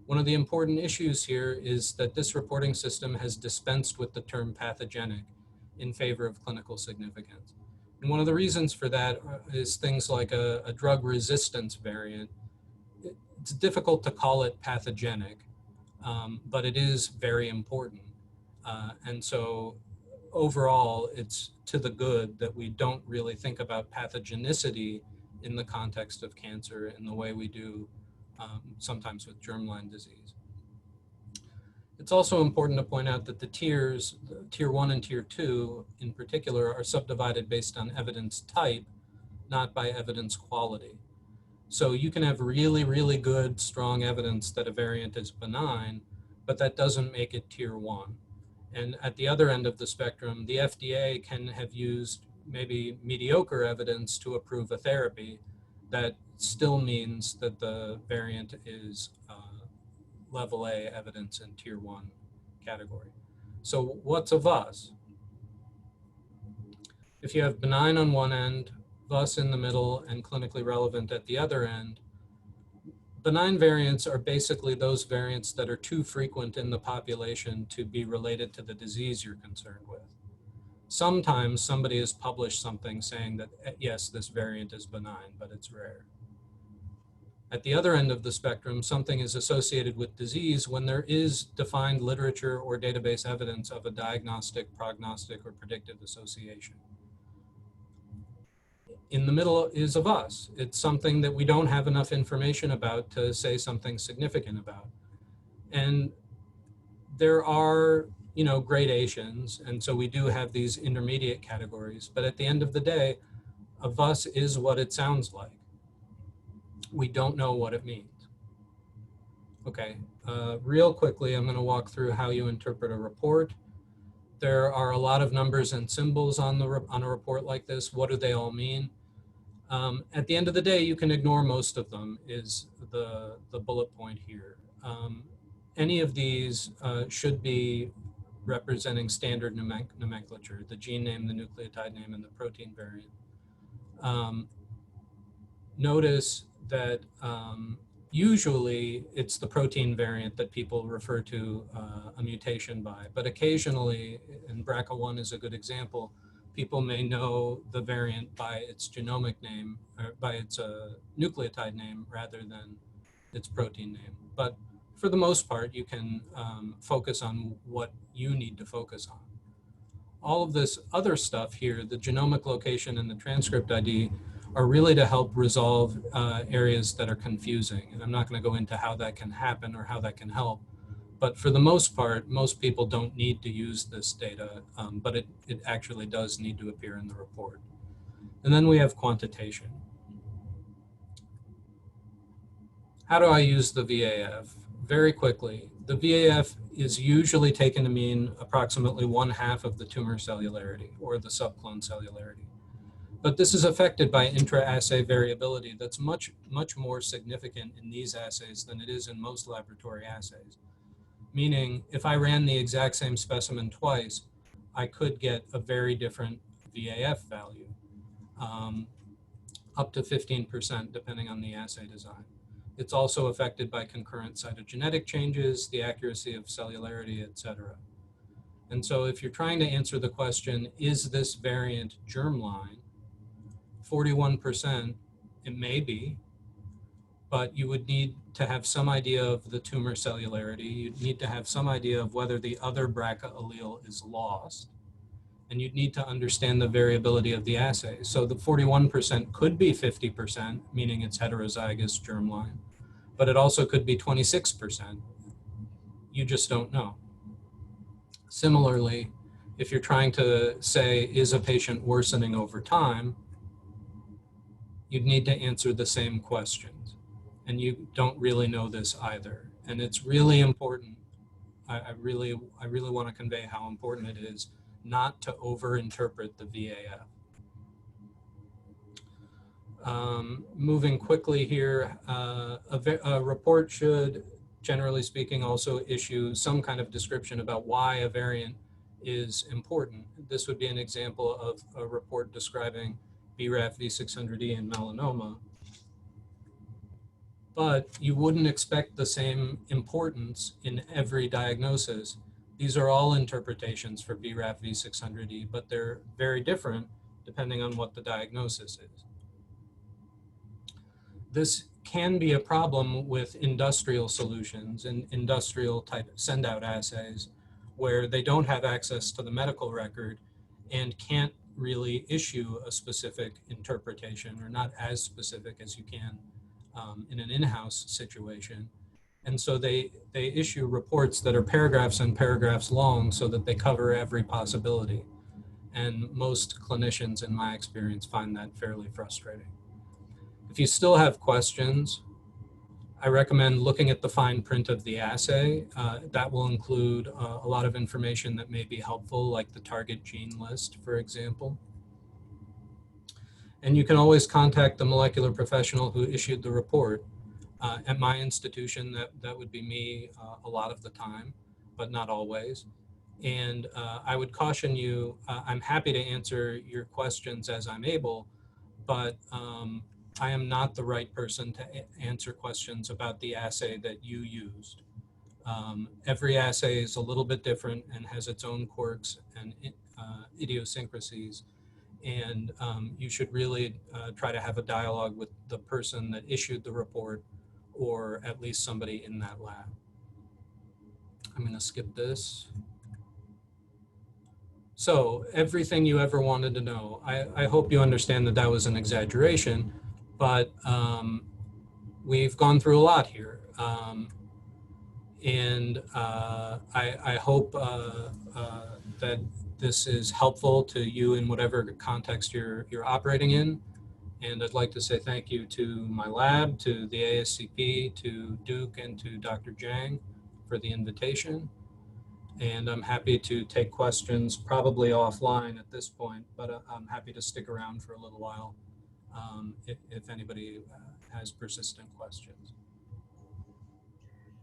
One of the important issues here is that this reporting system has dispensed with the term pathogenic in favor of clinical significance. And one of the reasons for that is things like a drug resistance variant. It's difficult to call it pathogenic, but it is very important. And so overall, it's to the good that we don't really think about pathogenicity in the context of cancer in the way we do sometimes with germline disease. It's also important to point out that the tiers, tier 1 and tier 2 in particular, are subdivided based on evidence type, not by evidence quality. So you can have really, really good, strong evidence that a variant is benign, but that doesn't make it tier 1. And at the other end of the spectrum, the FDA can have used maybe mediocre evidence to approve a therapy that still means that the variant is level A evidence in tier 1 category. So what's a VUS? If you have benign on one end, VUS in the middle, and clinically relevant at the other end, benign variants are basically those variants that are too frequent in the population to be related to the disease you're concerned with. Sometimes somebody has published something saying that, yes, this variant is benign, but it's rare. At the other end of the spectrum, something is associated with disease when there is defined literature or database evidence of a diagnostic, prognostic, or predictive association. In the middle is a VUS. It's something that we don't have enough information about to say something significant about. And there are, gradations, and so we do have these intermediate categories, but at the end of the day, a VUS is what it sounds like. We don't know what it means. Okay, real quickly, I'm going to walk through how you interpret a report. There are a lot of numbers and symbols on a report like this. What do they all mean? At the end of the day, you can ignore most of them, is the bullet point here. Any of these should be representing standard nomenclature, the gene name, the nucleotide name, and the protein variant. Notice that usually it's the protein variant that people refer to a mutation by, but occasionally, and BRCA1 is a good example, people may know the variant by its genomic name, or by its nucleotide name rather than its protein name. But for the most part, you can focus on what you need to focus on. All of this other stuff here, the genomic location and the transcript ID, are really to help resolve areas that are confusing. And I'm not going to go into how that can happen or how that can help. But for the most part, most people don't need to use this data, but it actually does need to appear in the report. And then we have quantitation. How do I use the VAF? Very quickly, the VAF is usually taken to mean approximately 1/2 of the tumor cellularity or the subclone cellularity. But this is affected by intra-assay variability that's much, much more significant in these assays than it is in most laboratory assays. Meaning, if I ran the exact same specimen twice, I could get a very different VAF value, up to 15% depending on the assay design. It's also affected by concurrent cytogenetic changes, the accuracy of cellularity, etc. And so if you're trying to answer the question, is this variant germline? 41%, it may be, but you would need to have some idea of the tumor cellularity. You'd need to have some idea of whether the other BRCA allele is lost. and you'd need to understand the variability of the assay. So the 41% could be 50%, meaning it's heterozygous germline, but it also could be 26%. You just don't know. Similarly, if you're trying to say, is a patient worsening over time, you'd need to answer the same questions. And you don't really know this either. And it's really important. I really want to convey how important it is not to overinterpret the VAF. Moving quickly here, a report should, generally speaking, also issue some kind of description about why a variant is important. This would be an example of a report describing BRAF V600E in melanoma. But you wouldn't expect the same importance in every diagnosis. These are all interpretations for BRAF V600E, but they're very different depending on what the diagnosis is. This can be a problem with industrial solutions and industrial type send-out assays where they don't have access to the medical record and can't really issue a specific interpretation, or not as specific as you can in an in-house situation. And so they issue reports that are paragraphs and paragraphs long so that they cover every possibility. And most clinicians, in my experience, find that fairly frustrating. If you still have questions, I recommend looking at the fine print of the assay. That will include a lot of information that may be helpful, like the target gene list, for example. And you can always contact the molecular professional who issued the report. At my institution, that would be me a lot of the time, but not always. And I would caution you, I'm happy to answer your questions as I'm able, but I am not the right person to answer questions about the assay that you used. Every assay is a little bit different and has its own quirks and idiosyncrasies. And you should really try to have a dialogue with the person that issued the report, or at least somebody in that lab. I'm going to skip this. So everything you ever wanted to know. I hope you understand that that was an exaggeration, but we've gone through a lot here. And I hope that this is helpful to you in whatever context you're operating in. And I'd like to say thank you to my lab, to the ASCP, to Duke, and to Dr. Jang for the invitation. And I'm happy to take questions, probably offline at this point, but I'm happy to stick around for a little while if anybody has persistent questions.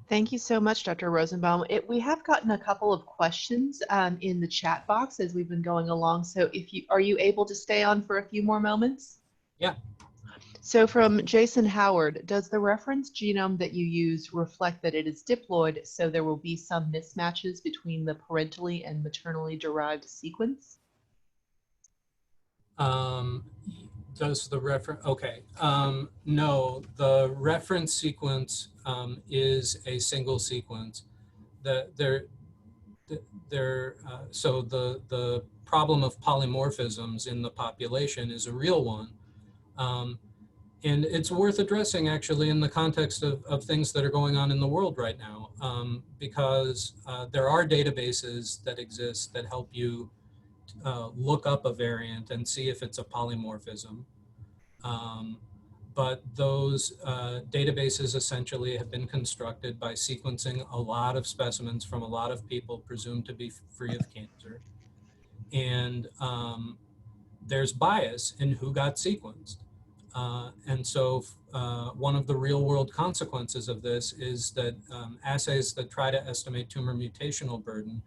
Thank you so much, Dr. Rosenbaum. We have gotten a couple of questions in the chat box as we've been going along. So are you able to stay on for a few more moments? Yeah. So from Jason Howard, does the reference genome that you use reflect that it is diploid, so there will be some mismatches between the parentally and maternally derived sequence? Does the reference, okay. No, the reference sequence is a single sequence. So the problem of polymorphisms in the population is a real one. And it's worth addressing actually in the context of things that are going on in the world right now, because there are databases that exist that help you look up a variant and see if it's a polymorphism. But those databases essentially have been constructed by sequencing a lot of specimens from a lot of people presumed to be free of cancer. And there's bias in who got sequenced. And so one of the real world consequences of this is that assays that try to estimate tumor mutational burden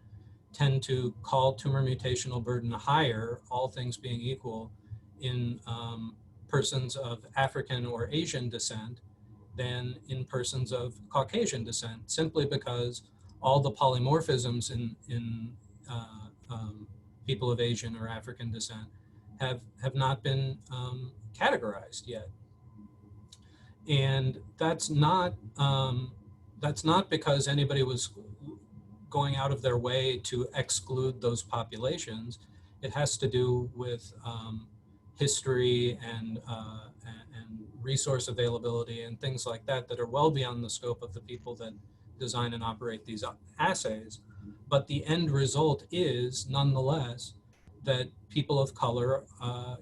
tend to call tumor mutational burden higher, all things being equal, in persons of African or Asian descent than in persons of Caucasian descent, simply because all the polymorphisms in people of Asian or African descent have not been categorized yet. And that's not because anybody was going out of their way to exclude those populations. It has to do with history and resource availability and things like that that are well beyond the scope of the people that design and operate these assays. But the end result is, nonetheless, that people of color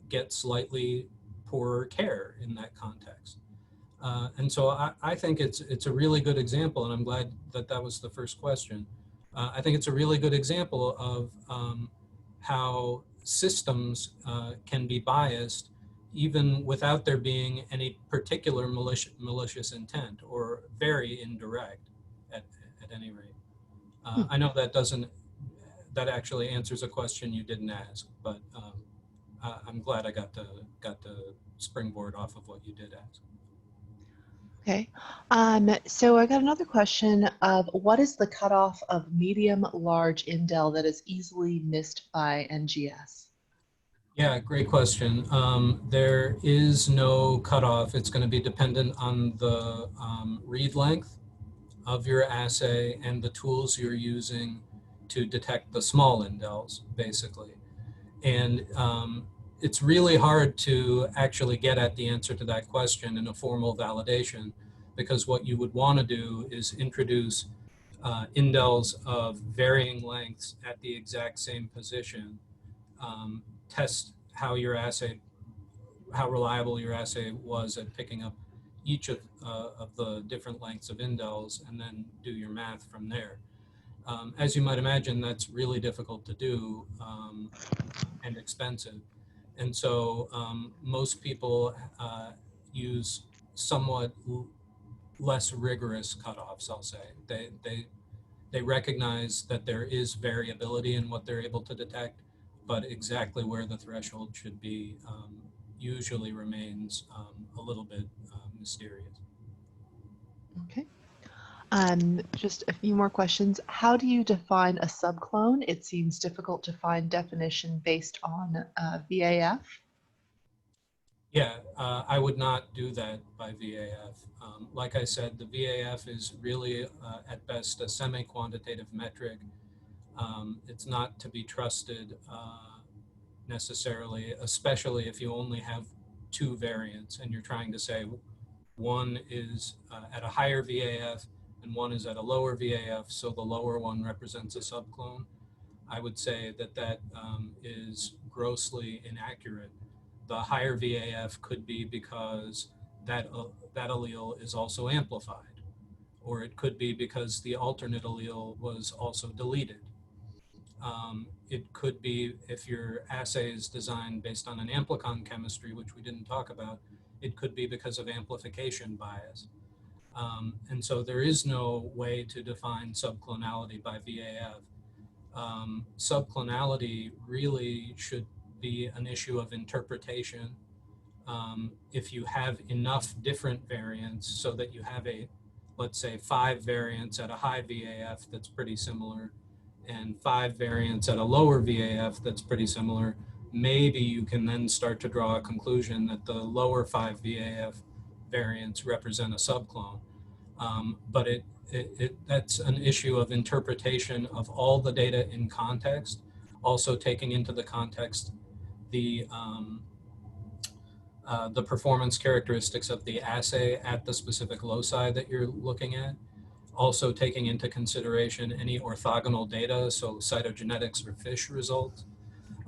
get slightly poorer care in that context. And so I think it's a really good example, and I'm glad that that was the first question. I think it's a really good example of how systems can be biased even without there being any particular malicious intent, or very indirect at, at any rate. Hmm. I know that actually answers a question you didn't ask, but I'm glad I got to springboard off of what you did ask. Okay. So I got another question of what is the cutoff of medium large indel that is easily missed by NGS? Yeah, great question. There is no cutoff. It's going to be dependent on the read length of your assay and the tools you're using to detect the small indels, basically. And it's really hard to actually get at the answer to that question in a formal validation, because what you would want to do is introduce indels of varying lengths at the exact same position, test how your assay, how reliable your assay was at picking up each of the different lengths of indels, and then do your math from there. As you might imagine, that's really difficult to do and expensive. And so most people use somewhat less rigorous cutoffs, I'll say. They recognize that there is variability in what they're able to detect, but exactly where the threshold should be usually remains a little bit mysterious. Okay. Just a few more questions. How do you define a subclone? It seems difficult to find definition based on VAF. Yeah, I would not do that by VAF. Like I said, the VAF is really, at best, a semi-quantitative metric. It's not to be trusted necessarily, especially if you only have two variants and you're trying to say one is at a higher VAF and one is at a lower VAF, so the lower one represents a subclone. I would say that that is grossly inaccurate. The higher VAF could be because that allele is also amplified, or it could be because the alternate allele was also deleted. It could be, if your assay is designed based on an amplicon chemistry, which we didn't talk about, it could be because of amplification bias. And so there is no way to define subclonality by VAF. Subclonality really should be an issue of interpretation. If you have enough different variants so that you have let's say 5 variants at a high VAF that's pretty similar, and 5 variants at a lower VAF that's pretty similar, maybe you can then start to draw a conclusion that the lower 5 VAF variants represent a subclone. But that's an issue of interpretation of all the data in context, also taking into the context the performance characteristics of the assay at the specific loci that you're looking at, also taking into consideration any orthogonal data, so cytogenetics or FISH results.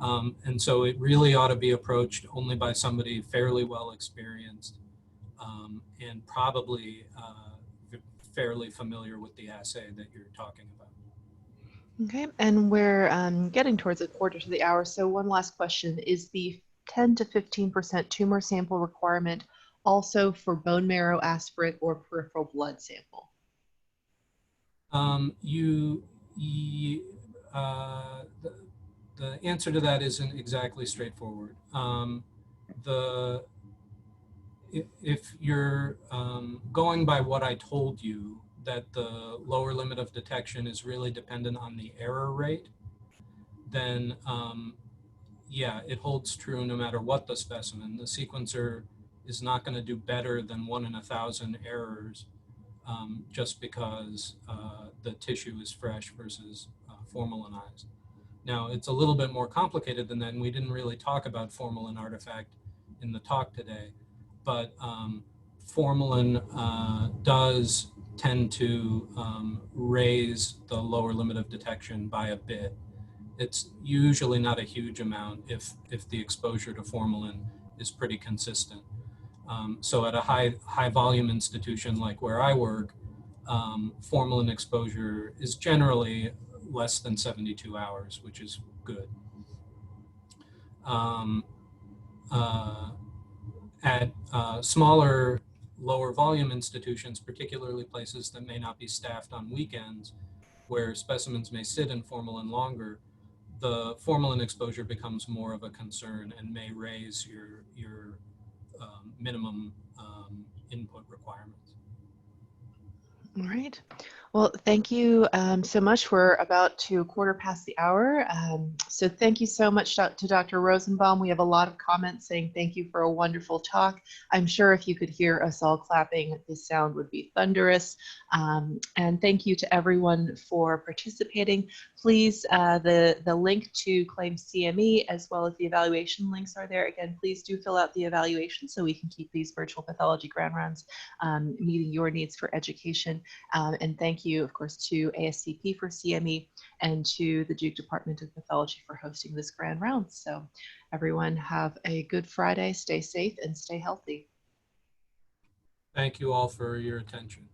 And so it really ought to be approached only by somebody fairly well experienced and probably fairly familiar with the assay that you're talking about. Okay, and we're getting towards a quarter to the hour. So one last question, is the 10 to 15% tumor sample requirement also for bone marrow aspirate or peripheral blood sample? The answer to that isn't exactly straightforward. If you're going by what I told you, that the lower limit of detection is really dependent on the error rate, then yeah, it holds true no matter what the specimen. The sequencer is not going to do better than 1 in 1,000 errors just because the tissue is fresh versus formalinized. Now, it's a little bit more complicated than that, and we didn't really talk about formalin artifact in the talk today, but formalin does tend to raise the lower limit of detection by a bit. It's usually not a huge amount if the exposure to formalin is pretty consistent. So at a high volume institution like where I work, formalin exposure is generally less than 72 hours, which is good. Um, uh, at smaller, lower volume institutions, particularly places that may not be staffed on weekends, where specimens may sit in formalin longer, the formalin exposure becomes more of a concern and may raise your minimum input requirements. All right. Well, thank you so much. We're about to quarter past the hour. So thank you so much to Dr. Rosenbaum. We have a lot of comments saying thank you for a wonderful talk. I'm sure if you could hear us all clapping, the sound would be thunderous. And thank you to everyone for participating. Please, the link to claim CME as well as the evaluation links are there. Again, please do fill out the evaluation so we can keep these virtual pathology grand rounds meeting your needs for education. And thank you, of course, to ASCP for CME and to the Duke Department of Pathology for hosting this grand round. So everyone have a good Friday, stay safe and stay healthy. Thank you all for your attention.